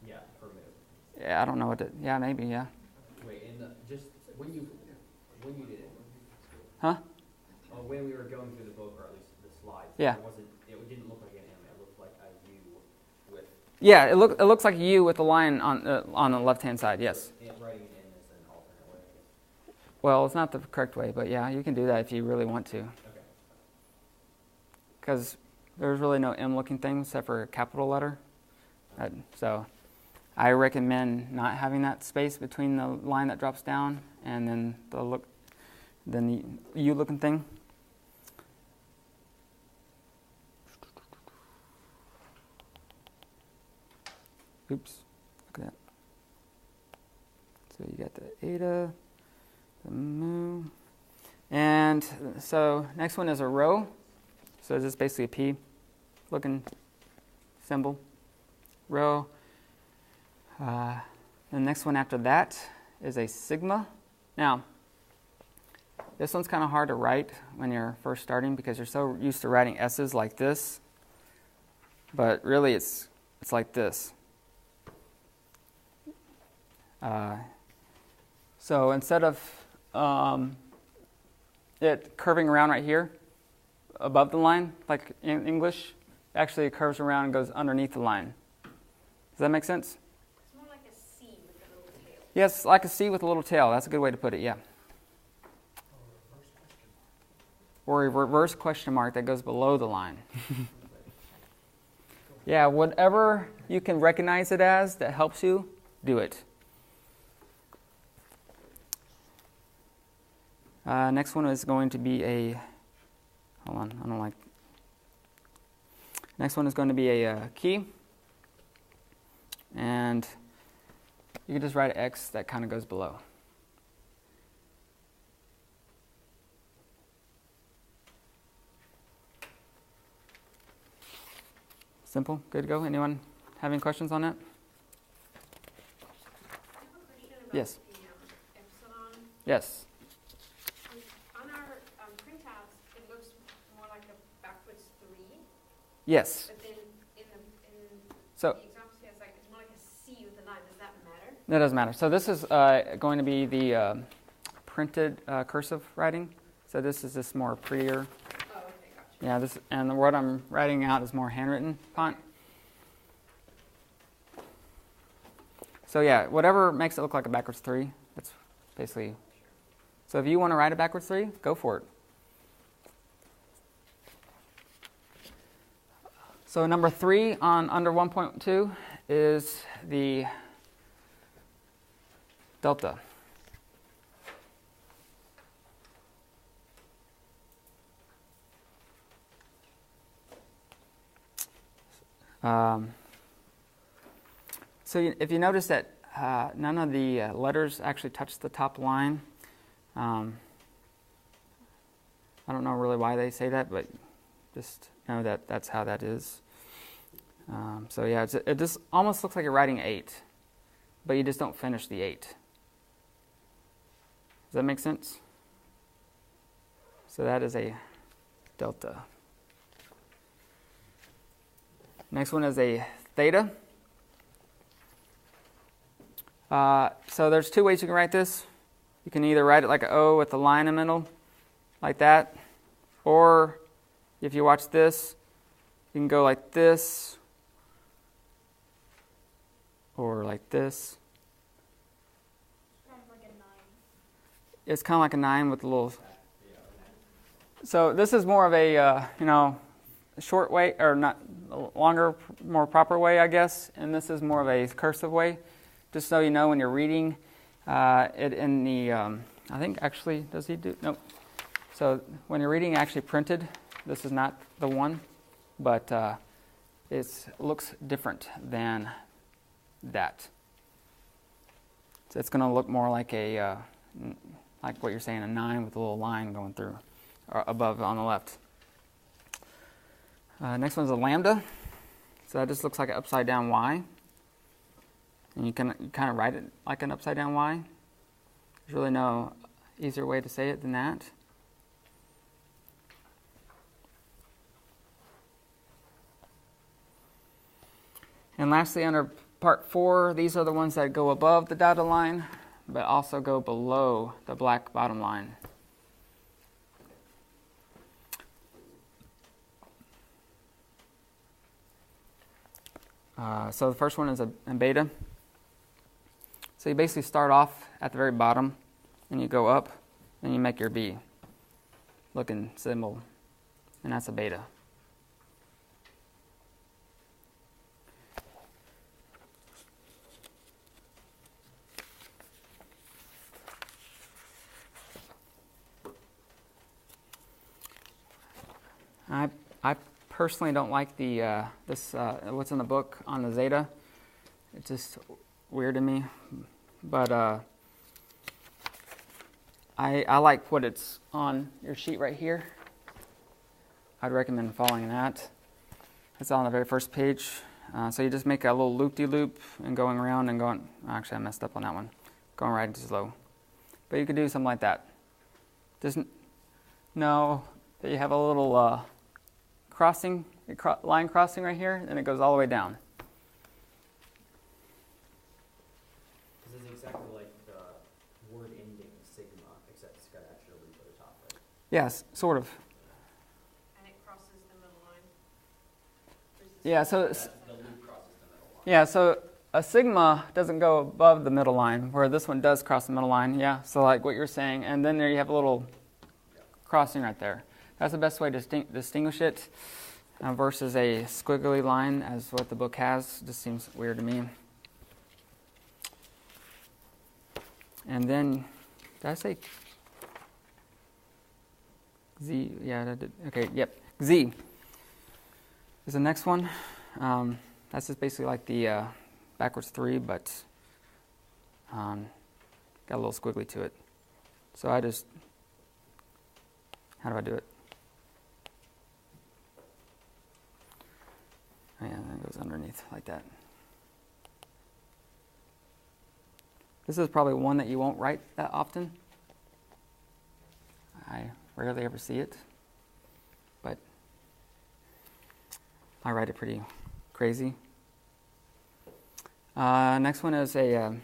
Yeah, for mu. Yeah, I don't know what to. Yeah, maybe. Yeah. Wait, just when you did it. Huh? When we were going through the book, or at least the slides. Yeah. It didn't look like an M. It looked like a U with. Yeah, it looks like a U with a line on the left-hand side. Yes. Writing an N is an alternate way, I guess. Well, it's not the correct way, but yeah, you can do that if you really want to. Okay. Because there's really no M-looking thing except for a capital letter. So I recommend not having that space between the line that drops down and then the U-looking thing. Oops, look at that. So you got the eta, the mu. And so next one is a rho. So this is basically a P looking symbol. Rho. The next one after that is a sigma. Now, this one's kind of hard to write when you're first starting because you're so used to writing S's like this. But really it's like this. So instead of it curving around right here above the line, like in English, actually it curves around and goes underneath the line. Does that make sense? It's more like a C with a little tail. Yes, like a C with a little tail. That's a good way to put it, yeah. Or a reverse question mark that goes below the line. Yeah, whatever you can recognize it as that helps you, do it. Next one is going to be a, hold on, I don't like. Next one is going to be a key. And you can just write an X that kind of goes below. Simple, good to go. Anyone have any questions on that? I have a question about Yes. the epsilon. Yes. On our printouts, it looks more like a backwards 3, Yes. but then in So the example it says like it's more like a C with a line. Does that matter? that doesn't matter. So this is going to be the printed cursive writing. So this is just more prettier. Oh, okay, gotcha. Yeah, this, and what I'm writing out is more handwritten font. So yeah, whatever makes it look like a backwards 3, that's basically. So if you want to write a backwards 3, go for it. So number 3 on under 1.2 is the delta. So if you notice that none of the letters actually touch the top line, I don't know really why they say that, but just know that that's how that is. So yeah, it just almost looks like you're writing 8, but you just don't finish the 8. Does that make sense? So that is a delta. Next one is a theta. So there's 2 ways you can write this. You can either write it like an O with a line in the middle, like that, or if you watch this, you can go like this, or like this. Kind of like a 9. It's kind of like a 9 with a little. So this is more of a short way, or not longer, more proper way, I guess. And this is more of a cursive way. Just so you know, when you're reading it in the, I think actually, does he do? Nope. So when you're reading actually printed, this is not the one, but it looks different than that. So it's going to look more like a, like what you're saying, a 9 with a little line going through, or above on the left. Next one's a lambda. So that just looks like an upside down Y. And you kind of write it like an upside down Y. There's really no easier way to say it than that. And lastly, under part 4, these are the ones that go above the dotted line, but also go below the black bottom line. So the first one is a beta. So you basically start off at the very bottom, and you go up, and you make your B looking symbol, and that's a beta. I personally don't like the what's in the book on the zeta. It's just weird to me. But I like what it's on your sheet right here. I'd recommend following that. It's on the very first page. So you just make a little loop-de-loop and going around and going. Actually, I messed up on that one. Going right too slow. But you could do something like that. Just know that you have a little crossing, line crossing right here, and it goes all the way down. This is exactly like the word ending sigma, except it's got extra loop at the top, right? Yes, sort of. And it crosses the middle line. Yeah, so The loop crosses the middle line. yeah, so a sigma doesn't go above the middle line, where this one does cross the middle line. Yeah, so like what you're saying, and then there you have a little crossing right there. That's the best way to distinguish it versus a squiggly line, as what the book has. Just seems weird to me. And then, did I say Z? Yeah, that did. Okay, yep. Z is the next one. That's just basically like the backwards 3, but got a little squiggly to it. So I just, how do I do it? Oh, yeah, and it goes underneath like that. This is probably one that you won't write that often. I rarely ever see it, but I write it pretty crazy. Next one is a,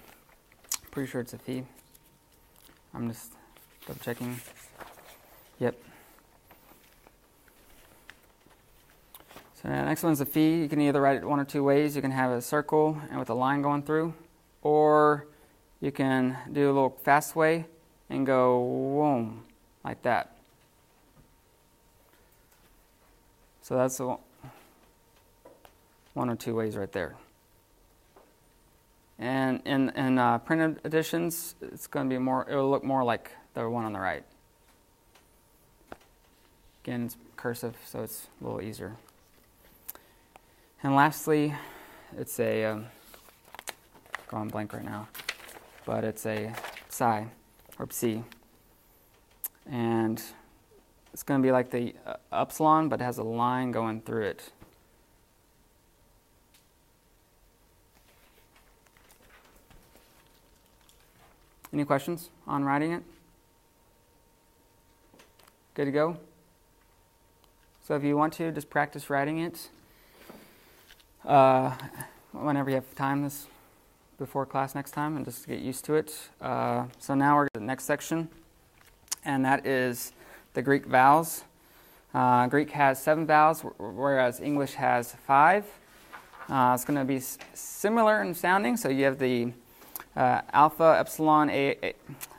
pretty sure it's a phi. I'm just double checking. Yep. So the next one's a phi. You can either write it one or two ways. You can have a circle and with a line going through, or you can do a little fast way and go whoom, like that. So that's the one or two ways right there. And in printed editions, it's going to be more. It will look more like the one on the right. Again, it's cursive, so it's a little easier. And lastly, it's a going blank right now, but it's a psi or psi, and it's going to be like the epsilon, but it has a line going through it. Any questions on writing it? Good to go? So if you want to, just practice writing it whenever you have time this before class next time, and just get used to it. So now we're at the next section, and that is the Greek vowels. Greek has 7 vowels, whereas English has 5. It's going to be similar in sounding, so you have the alpha, epsilon,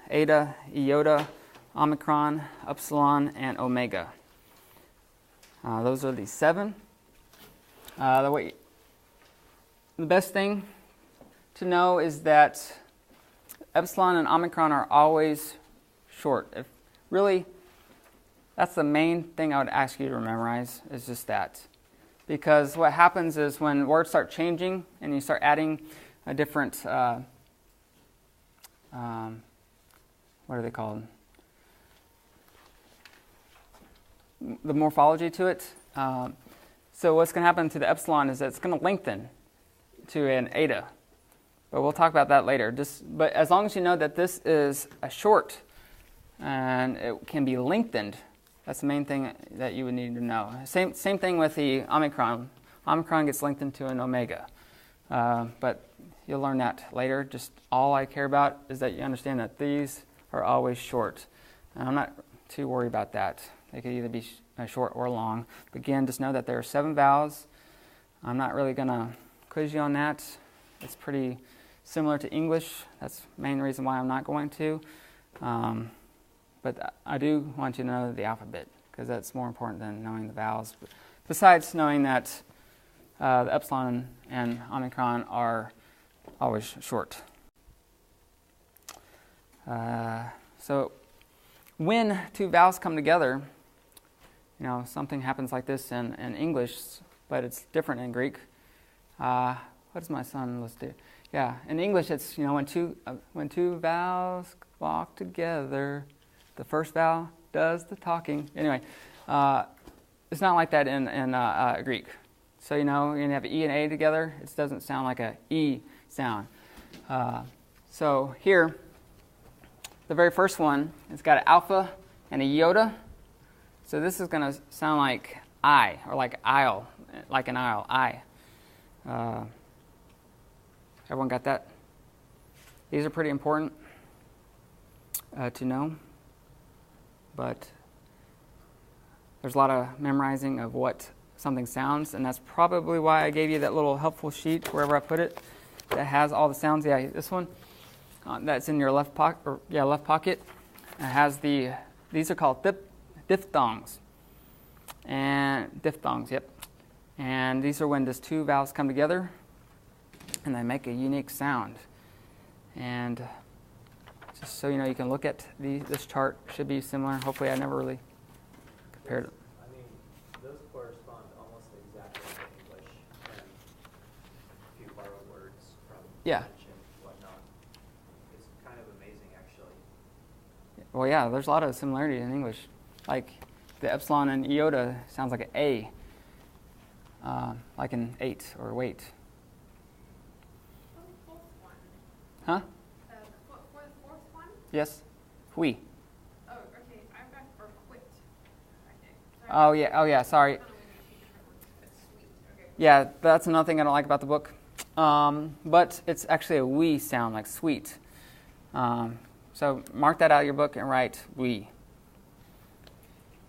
eta, iota, omicron, epsilon, and omega. Those are the 7. The best thing to know is that epsilon and omicron are always short. Really, that's the main thing I would ask you to memorize, is just that. Because what happens is when words start changing and you start adding a different, what are they called? The morphology to it. So what's going to happen to the epsilon is that it's going to lengthen to an eta. But we'll talk about that later. But as long as you know that this is a short and it can be lengthened, that's the main thing that you would need to know. Same thing with the omicron. Omicron gets lengthened to an omega. But you'll learn that later. Just all I care about is that you understand that these are always short. And I'm not too worried about that. They could either be short or long. But again, just know that there are 7 vowels. I'm not really going to quiz you on that. It's pretty similar to English. That's the main reason why I'm not going to. But I do want you to know the alphabet, because that's more important than knowing the vowels. Besides knowing that the epsilon and omicron are always short. So when 2 vowels come together, you know, something happens like this in English, but it's different in Greek. what does my son let's do? Yeah, in English it's, when two vowels walk together, the first vowel does the talking. Anyway, it's not like that in Greek. So, you have E and A together, it doesn't sound like a E sound. So here, the very first one, it's got an alpha and a iota. So this is going to sound like I, or like aisle, like an aisle, I. Everyone got that? These are pretty important to know, but there's a lot of memorizing of what something sounds, and that's probably why I gave you that little helpful sheet wherever I put it that has all the sounds. Yeah, this one that's in your left pocket. Left pocket. It has these are called diphthongs, and diphthongs. Yep. And these are when just two vowels come together, and they make a unique sound. And just so you know, you can look at this chart. Should be similar. Hopefully, I never really compared it. I mean, those correspond almost exactly to English, and a few borrowed words from Yeah. French and whatnot. It's kind of amazing, actually. Well, yeah, there's a lot of similarity in English. Like the epsilon and iota sounds like an A, like an 8 or wait. For the fourth one. Huh? For the fourth one? Yes? Oui. Oh, okay. I've got or quit. Okay. Oh, yeah, sorry. Yeah, that's another thing I don't like about the book. But it's actually a we sound, like sweet. So mark that out of your book and write we.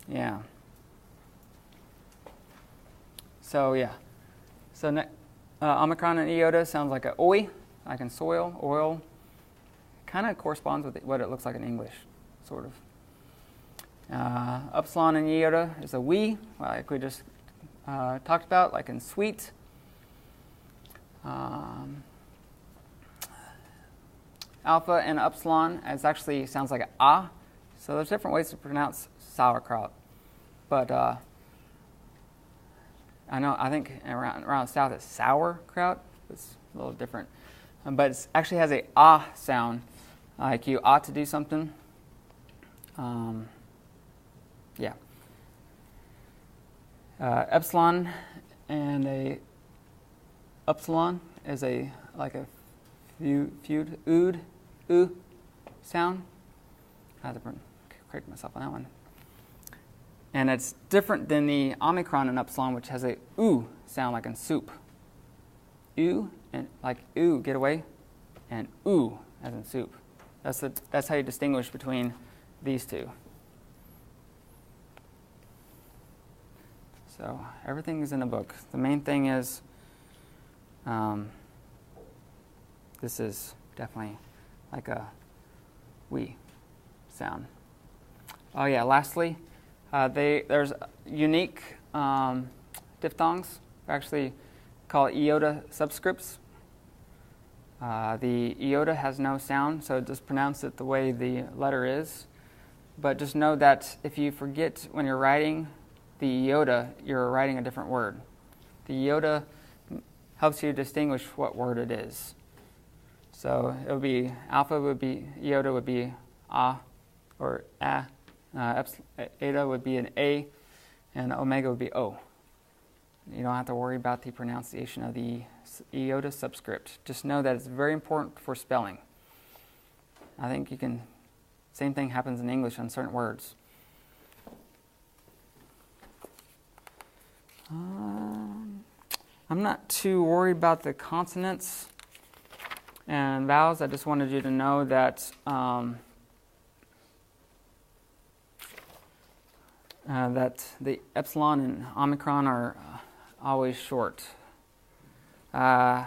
Yeah. So, yeah. So omicron and iota sounds like a oi, like in soil, oil. Kind of corresponds with what it looks like in English, sort of. Upsilon and iota is a we, like we just talked about, like in sweet. Alpha and upsilon actually sounds like an ah. So there's different ways to pronounce sauerkraut. But I think around south it's sauerkraut. It's a little different. But it actually has a ah sound, like you ought to do something. Yeah. Epsilon and a upsilon is like a feud, oo sound. I had to correct myself on that one. And it's different than the omicron and upsilon, which has a oo sound, like in soup. Ooh, and like ooh, get away, and ooh, as in soup. That's how you distinguish between these two. So everything is in the book. The main thing is, this is definitely like a we sound. Oh yeah, lastly, there's unique diphthongs. They're actually called iota subscripts. The iota has no sound, so just pronounce it the way the letter is. But just know that if you forget when you're writing the iota, you're writing a different word. The iota helps you distinguish what word it is. So it would be alpha would be iota would be a or a, eta would be an a, and omega would be o. You don't have to worry about the pronunciation of the iota subscript. Just know that it's very important for spelling. I think same thing happens in English on certain words. I'm not too worried about the consonants and vowels. I just wanted you to know that that the epsilon and omicron are always short. If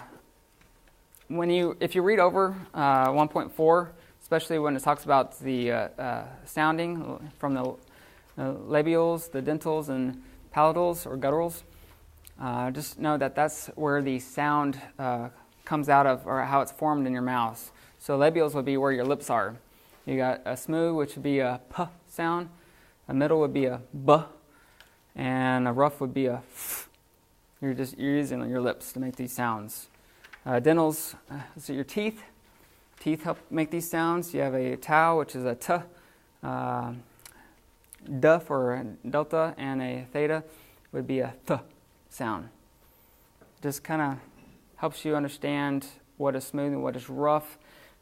you read over 1.4, especially when it talks about the sounding from the labials, the dentals, and palatals or gutturals, just know that that's where the sound comes out of, or how it's formed in your mouth. So labials would be where your lips are. You got a smooth, which would be a p sound. A middle would be a b, and a rough would be a f. You're using your lips to make these sounds. Dentals, so your teeth. Teeth help make these sounds. You have a tau, which is a t, duh for a delta, and a theta would be a th sound. Just kind of helps you understand what is smooth and what is rough.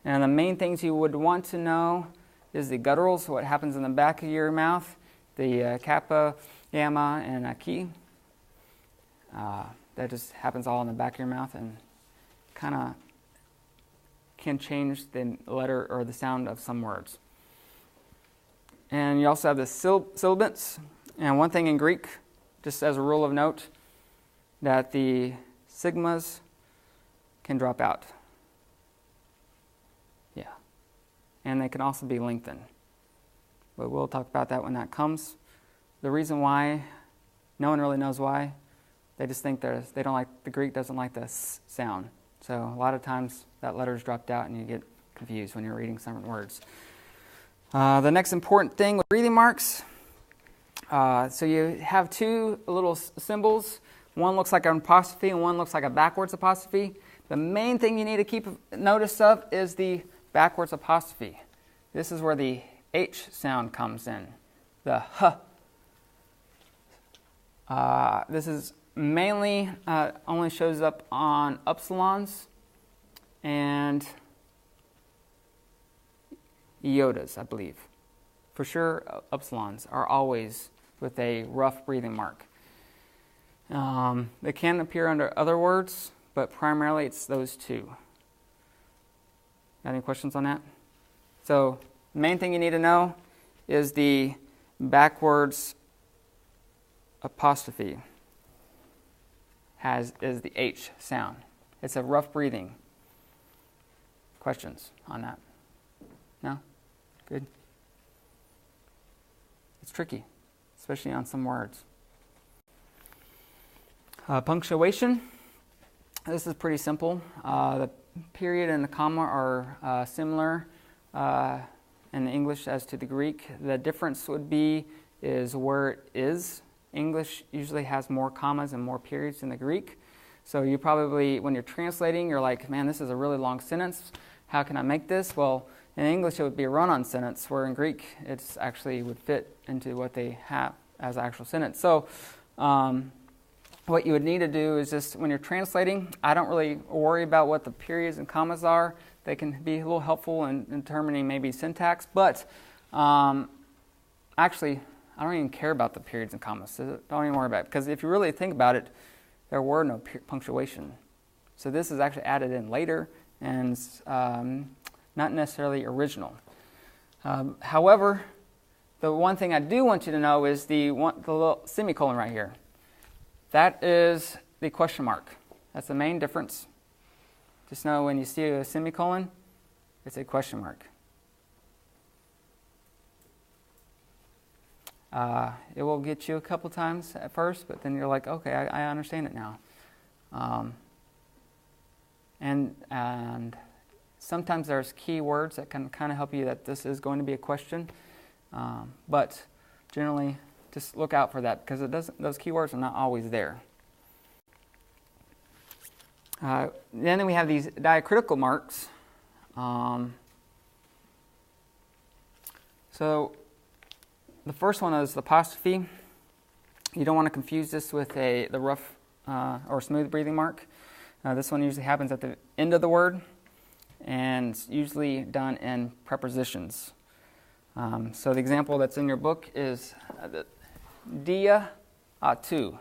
And the main things you would want to know is the gutturals, what happens in the back of your mouth, the kappa, gamma, and a chi. That just happens all in the back of your mouth and kind of can change the letter or the sound of some words. And you also have the sibilants. And one thing in Greek, just as a rule of note, that the sigmas can drop out. Yeah. And they can also be lengthened. But we'll talk about that when that comes. The reason why, no one really knows why. They just think they don't like, the Greek doesn't like the s sound. So a lot of times that letter is dropped out and you get confused when you're reading some words. The next important thing with breathing marks, so you have two little symbols. One looks like an apostrophe and one looks like a backwards apostrophe. The main thing you need to keep notice of is the backwards apostrophe. This is where the H sound comes in, the H. This is mainly only shows up on upsilons and iotas, I believe. For sure, upsilons are always with a rough breathing mark. They can appear under other words, but primarily it's those two. Got any questions on that? So, the main thing you need to know is the backwards apostrophe is the H sound. It's a rough breathing. Questions on that? No? Good. It's tricky, especially on some words. Punctuation. This is pretty simple. The period and the comma are similar in English as to the Greek. The difference would be is where it is. English usually has more commas and more periods than the Greek. So you probably, when you're translating, you're like, man, this is a really long sentence. How can I make this? Well, in English it would be a run-on sentence, where in Greek it's actually would fit into what they have as an actual sentence. So what you would need to do is just, when you're translating, I don't really worry about what the periods and commas are. They can be a little helpful in determining maybe syntax, but actually, I don't even care about the periods and commas, so don't even worry about it. Because if you really think about it, there were no punctuation. So this is actually added in later and not necessarily original. However, the one thing I do want you to know is the little semicolon right here. That is the question mark. That's the main difference. Just know when you see a semicolon, it's a question mark. It will get you a couple times at first, but then you're like, okay, I understand it now. And sometimes there's key words that can kind of help you that this is going to be a question. But generally, just look out for that, because those keywords are not always there. Then we have these diacritical marks. So the first one is the apostrophe. You don't want to confuse this with the rough or smooth breathing mark. This one usually happens at the end of the word, and it's usually done in prepositions. So the example that's in your book is dia atu.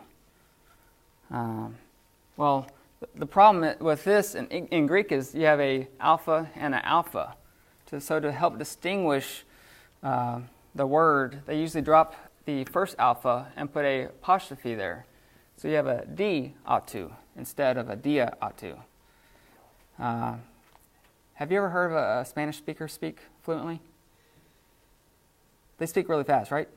Well, the problem with this in Greek is you have a alpha and an alpha. So to help distinguish the word, they usually drop the first alpha and put a apostrophe there. So you have a di atu instead of a dia atu. Have you ever heard of a Spanish speaker speak fluently? They speak really fast, right?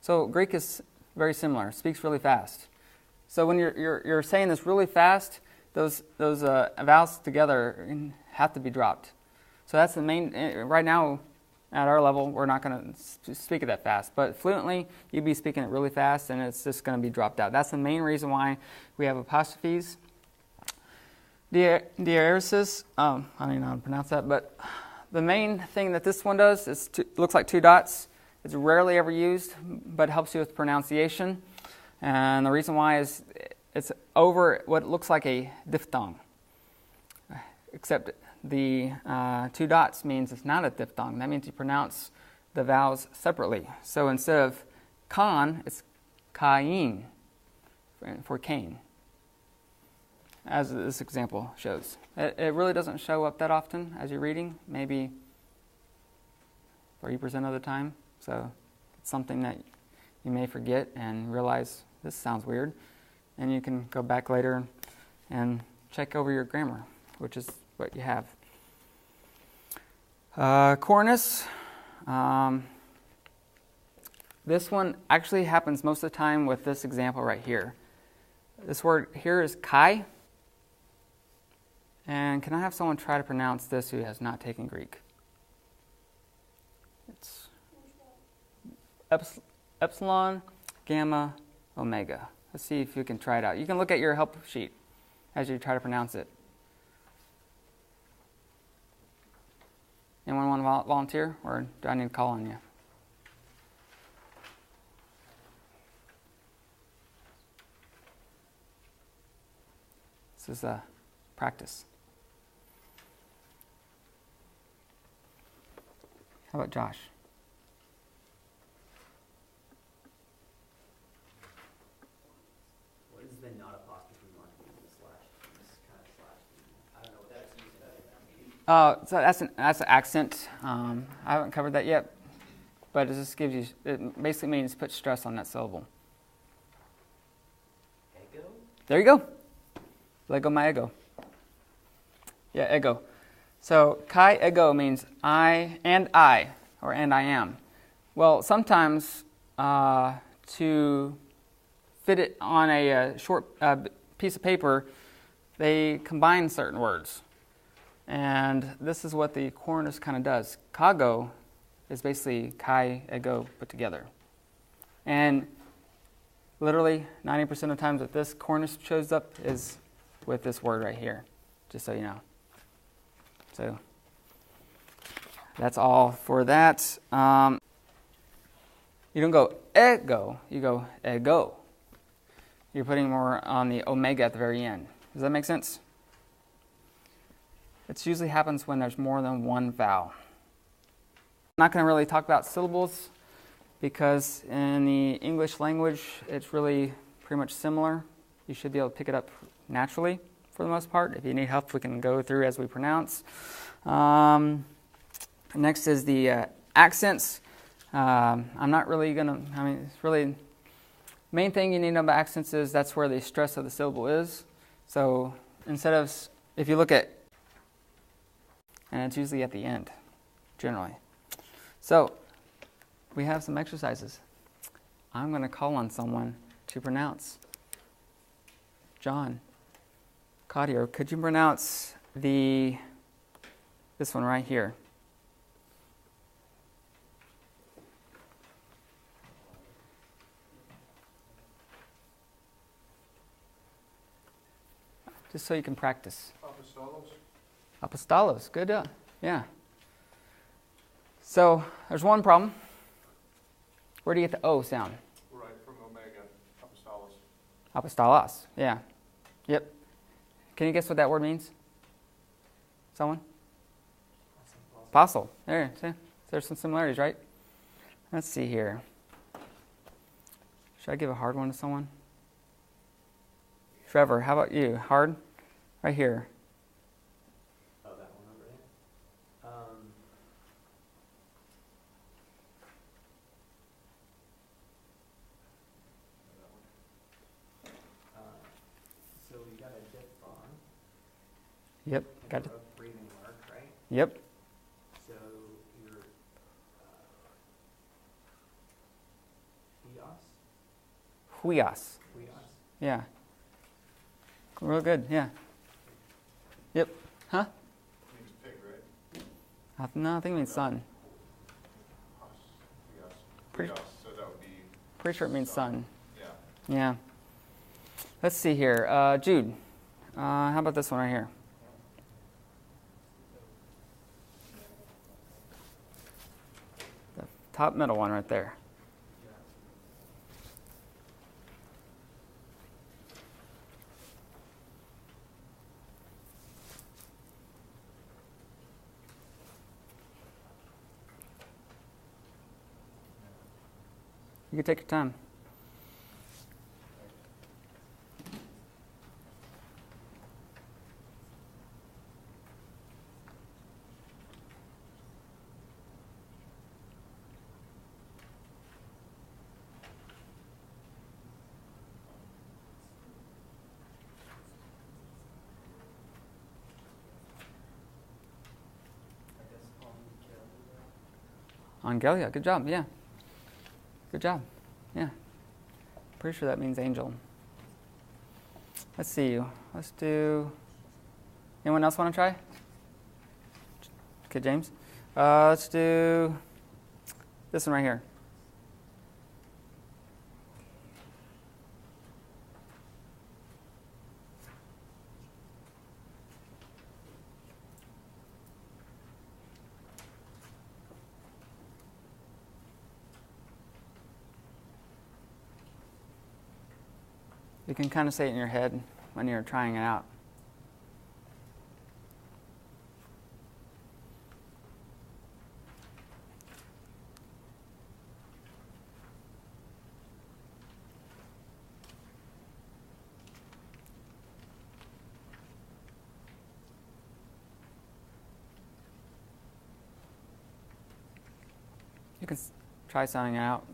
So Greek is very similar. Speaks really fast. So when you're saying this really fast, those vowels together have to be dropped. So that's the main. Right now, at our level, we're not going to speak it that fast. But fluently, you'd be speaking it really fast, and it's just going to be dropped out. That's the main reason why we have apostrophes. Diaeresis, I don't even know how to pronounce that, but the main thing that this one does is looks like 2 dots. It's rarely ever used, but helps you with pronunciation. And the reason why is it's over what looks like a diphthong, except the 2 dots means it's not a diphthong. That means you pronounce the vowels separately. So instead of Khan, it's Kain for Cain, as this example shows. It really doesn't show up that often as you're reading, maybe 30% of the time. So it's something that you may forget and realize this sounds weird. And you can go back later and check over your grammar, which is what you have. Cornice. This one actually happens most of the time with this example right here. This word here is kai. And can I have someone try to pronounce this who has not taken Greek? It's epsilon, gamma, omega. Let's see if you can try it out. You can look at your help sheet as you try to pronounce it. Anyone want to volunteer, or do I need to call on you? This is a practice. How about Josh? What is the not apostrophe mark using the slash? This kind of slash. I don't know what that's used as. So that's an accent. I haven't covered that yet, but it just gives you. It basically means put stress on that syllable. Ego? There you go. Lego my ego. Yeah, ego. So kai ego means I, or and I am. Well, sometimes to fit it on a short piece of paper, they combine certain words. And this is what the Cornice kind of does. Kago is basically kai ego put together. And literally 90% of the times that this Cornice shows up is with this word right here, just so you know. So that's all for that. You don't go ego, you go ego. You're putting more on the omega at the very end. Does that make sense? It usually happens when there's more than one vowel. I'm not going to really talk about syllables because in the English language it's really pretty much similar. You should be able to pick it up naturally for the most part. If you need help, we can go through as we pronounce. Next is the accents. I'm not really going to, it's really, main thing you need to know about accents is that's where the stress of the syllable is. So instead of, if you look at, and it's usually at the end, generally. So we have some exercises. I'm going to call on someone to pronounce. John, Claudio, could you pronounce this one right here? Just so you can practice. Apostolos. Apostolos, good, yeah. So there's one problem. Where do you get the O sound? Right, from omega. Apostolos. Apostolos, yeah. Yep. Can you guess what that word means? Someone? Apostle. There, see? There's some similarities, right? Let's see here. Should I give a hard one to someone? Trevor, how about you? Hard? Right here. Oh, that one over there? So we got a diphthong. Yep, got and it. a breathing mark, right? Yep. So your Huios. Yeah. Real good, yeah. Yep. Huh? It means pig, right? No, I think it means sun. Yes. Pretty- Yes, so that would be Pretty sure it means sun. Yeah. Yeah. Let's see here. Jude, how about this one right here? top middle one right there. You can take your time. Angelia, good job, yeah. Good job, yeah. Pretty sure that means angel. Let's see, let's do, anyone else want to try? Okay, James. Let's do this one right here. You can kind of say it in your head when you're trying it out. You can try sounding it out.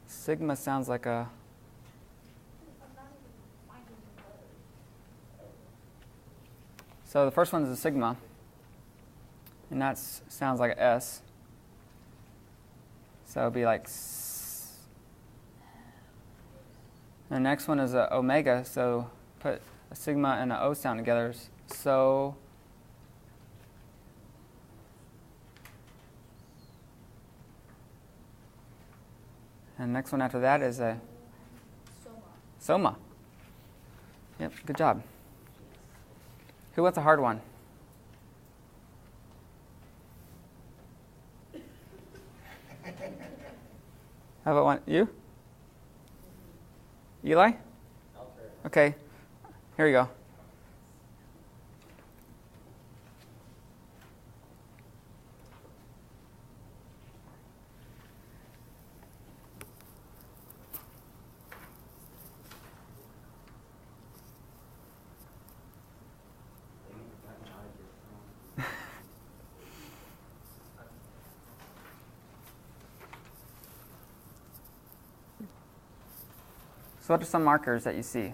Sigma sounds like a... So the first one is a sigma, and that sounds like an S. So it would be like S. The next one is a omega, so put a sigma and an O sound together. So... And the next one after that is a soma. Yep, good job. Who wants a hard one? How about one? You? Eli? Okay, here you go. So what are some markers that you see?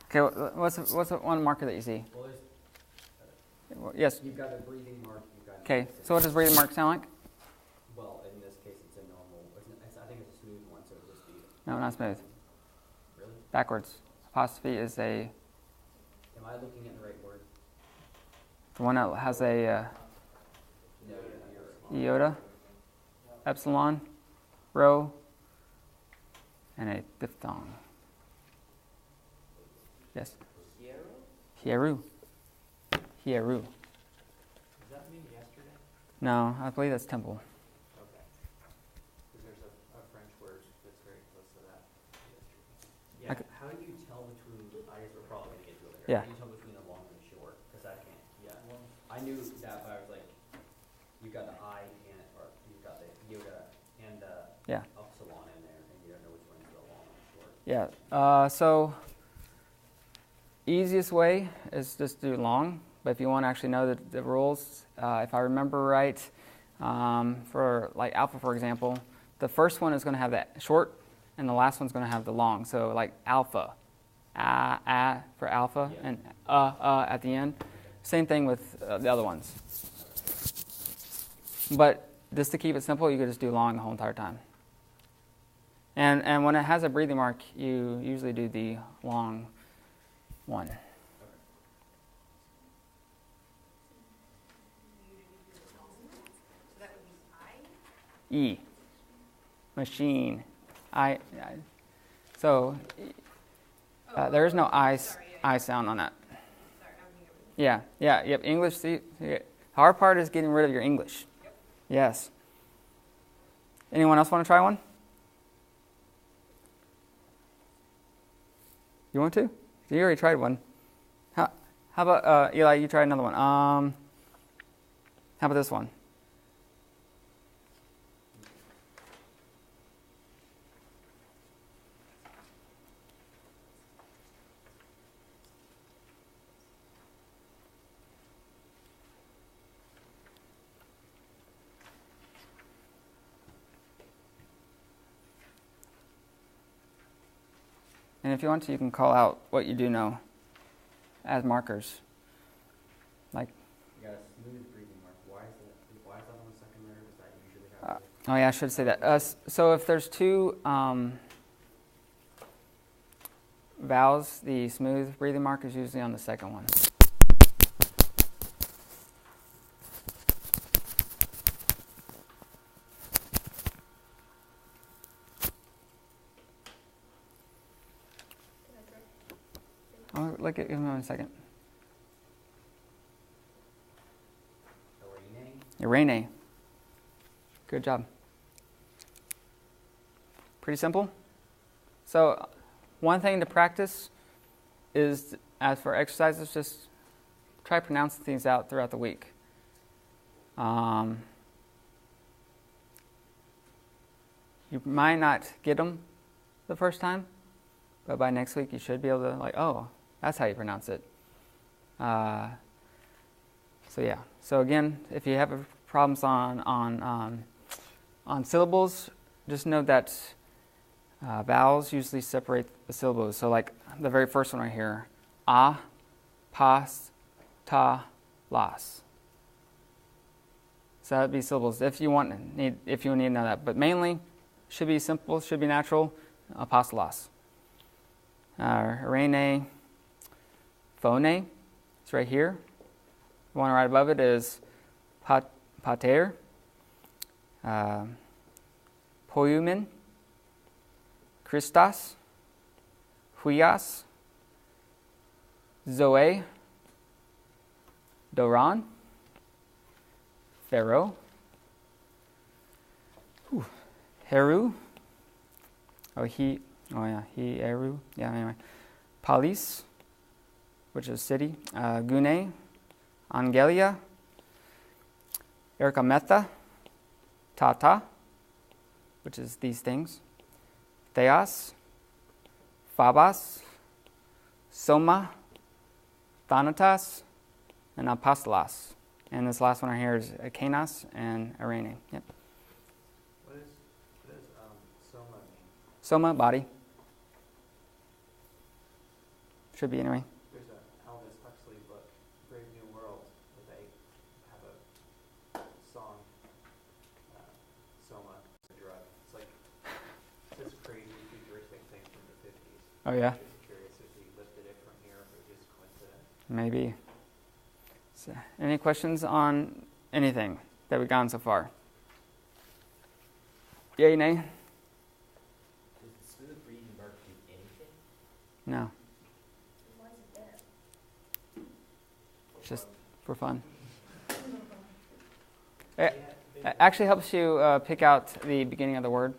Okay, what's one marker that you see? Well, Yes. you've got a breathing mark. You've got Okay, so what does breathing mark sound like? Well, in this case, it's a normal. I think it's a smooth one, so it'll just be. No, not smooth. Really? Backwards. Apostrophe is a... Am I looking at the right word? The one that has a No, iota, epsilon, rho, and a diphthong. Yes. Hieru. Hieru. Does that mean yesterday? No, I believe that's temple. Okay. Because there's a French word that's very close to that. Yeah. How do you tell between? I guess we're probably gonna get to it later. Yeah. How do you tell between the long and the short? Because I can't. Yeah. I knew that, but I was like, you've got the I and or you've got the iota and epsilon in there, and you don't know which one's the long and the short. Yeah. So easiest way is just do long. But if you want to actually know the rules, if I remember right, for like alpha, for example, the first one is going to have the short, and the last one's going to have the long. So like alpha, for alpha, Yeah. and at the end. Same thing with the other ones. But just to keep it simple, you could just do long the whole entire time. And when it has a breathing mark, you usually do the long one. So that would be I? E. Machine. So there is no I sound on that. Sorry, I'm here. Yep. English. See, hard part is getting rid of your English. Yep. Yes. Anyone else want to try one? You want to? You already tried one. How about Eli? You try another one. How about this one? And if you want to, you can call out what you do know as markers. Like, You got a smooth breathing mark. Why is that on the second letter? Does that usually happen? oh yeah, I should say that. So if there's two vowels, the smooth breathing mark is usually on the second one. Oh, look at, give me 1 second. Irene. Good job. Pretty simple. So one thing to practice is, as for exercises, just try pronouncing things out throughout the week. You might not get them the first time, but by next week you should be able to, like, oh, that's how you pronounce it. So yeah. So again, if you have problems on syllables, just know that vowels usually separate the syllables. So like the very first one right here, a, pas, ta, las. So that would be syllables. If you need to know that, but mainly should be simple, should be natural. Apostolos. Rene, phone. It's right here. The one right above it is pater, poiumen, Christos, huios, zoe, doron, pharaoh, heru, Hieru, anyway. Polis, which is city. Gune, Angelia, Erikametha, Tata, which is these things. Theos, Phobos, Soma, Thanatos, and Apostolos. And this last one right here is Kanos and Irene. Yep. What does soma mean? Soma, body. Should be anyway. There's a Aldous Huxley book, Brave New World, where they have a song, Soma, it's a drug. It's like this crazy futuristic thing from the 50s. Oh yeah? I'm just curious if he lifted it from here or if it was just coincidence. Maybe. So, any questions on anything that we've gone so far? Yay, nay? Does the smooth breathing mark do anything? No. Why is it there? Just for fun. It actually helps you pick out the beginning of the word.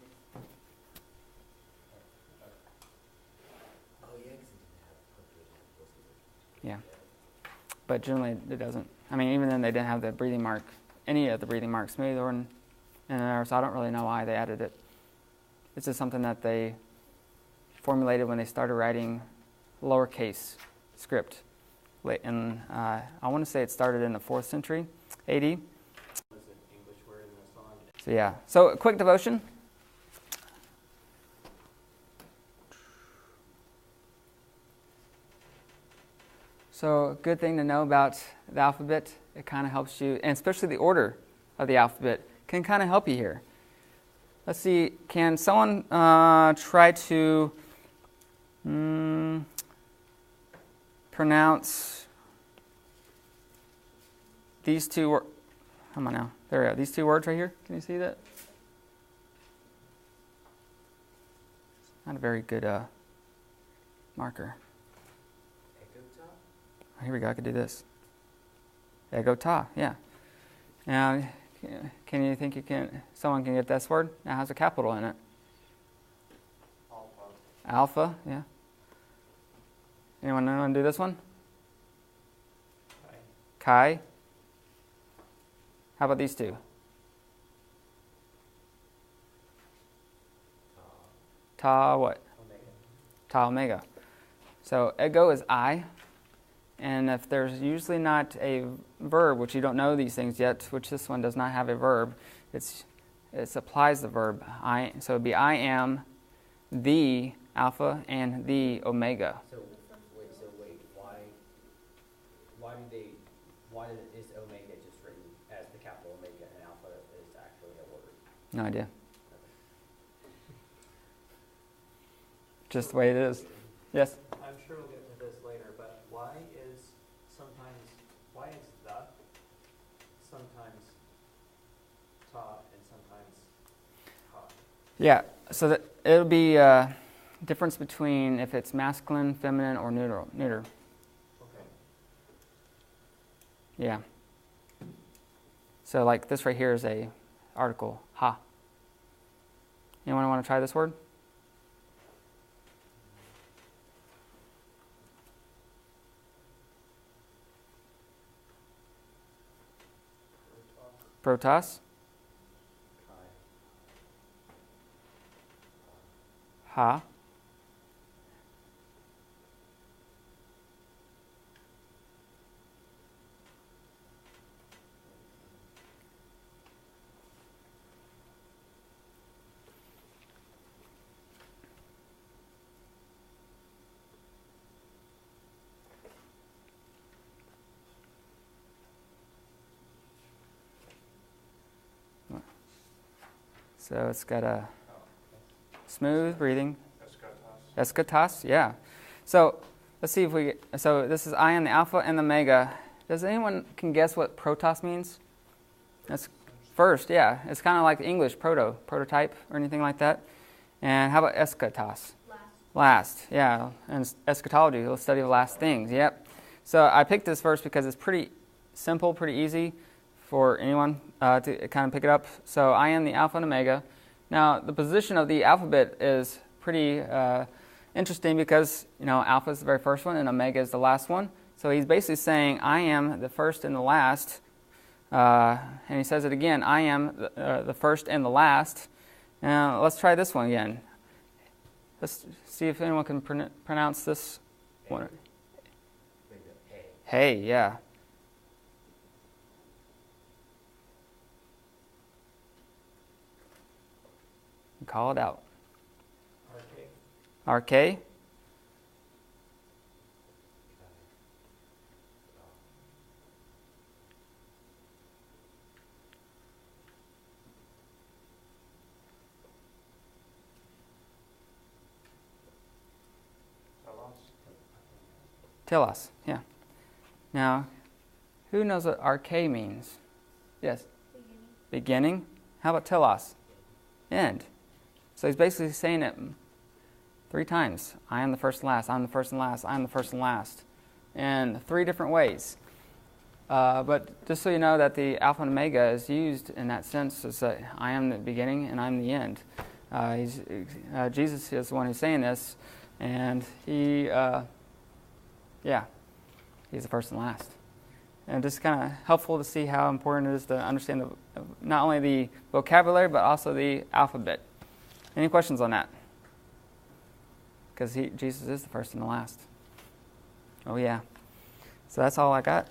Oh, yeah, because it didn't have punctuation most of it. Yeah. But generally it doesn't. I mean, even then they didn't have the breathing mark, any of the breathing marks, smooth or in there, so I don't really know why they added it. It's just something that they formulated when they started writing lowercase script. And I want to say it started in the 4th century AD. There's an English word in the song. So yeah. So a quick devotion. So a good thing to know about the alphabet, it kind of helps you, and especially the order of the alphabet can kind of help you here. Let's see, can someone try to pronounce these two words? Come on now. There we go. These two words right here. Can you see that? Not a very good marker. Egota? Here we go. I could do this. Egota. Yeah. Now, can you think someone can get this word? Now, it has a capital in it. Alpha. Alpha. Yeah. Anyone want to do this one? Chi. How about these two? Ta what? Omega. Ta omega. So ego is I, and if there's usually not a verb, which you don't know these things yet, which this one does not have a verb, it applies the verb I. So it'd be I am the alpha and the omega. So wait, why is omega just written as the capital omega and alpha is actually a word? No idea. Just the way it is. Yes? I'm sure we'll get to this later, but why is the sometimes ta and sometimes ha? Yeah, so it'll be a difference between if it's masculine, feminine, or neuter. Okay. Yeah. So like this right here is a article, ha. Anyone want to try this word? Protos. Ha. So it's got a smooth breathing. Eschatos, yeah. So let's see if so this is I am the alpha and the omega. Does anyone can guess what protos means? That's first, yeah. It's kind of like English prototype or anything like that. And how about eschatos? Last, yeah. And eschatology, the study of last things, yep. So I picked this verse because it's pretty simple, pretty easy for anyone to kind of pick it up. So I am the alpha and omega. Now the position of the alphabet is pretty interesting because alpha is the very first one and omega is the last one. So he's basically saying I am the first and the last, and he says it again. I am the first and the last. Now let's try this one again. Let's see if anyone can pronounce this one. Hey, yeah. Call it out. RK. Telos, yeah. Now, who knows what RK means? Yes? Beginning. How about telos? End. So he's basically saying it 3 times. I am the first and last, I am the first and last, I am the first and last. In 3 different ways. But just so you know that the alpha and omega is used in that sense, is that I am the beginning and I am the end. Jesus is the one who's saying this, and he's the first and last. And just kind of helpful to see how important it is to understand not only the vocabulary, but also the alphabet. Any questions on that? Because Jesus is the first and the last. Oh, yeah. So that's all I got.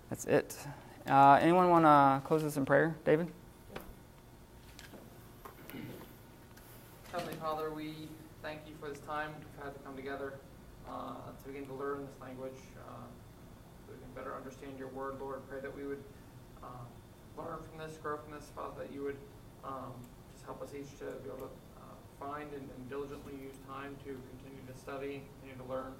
That's it. Anyone want to close this in prayer? David? Heavenly Father, we thank you for this time we've had to come together. to begin to learn this language, so we can better understand your word, Lord. Pray that we would learn from this, grow from this, Father, that you would just help us each to be able to find and diligently use time to continue to study, continue to learn.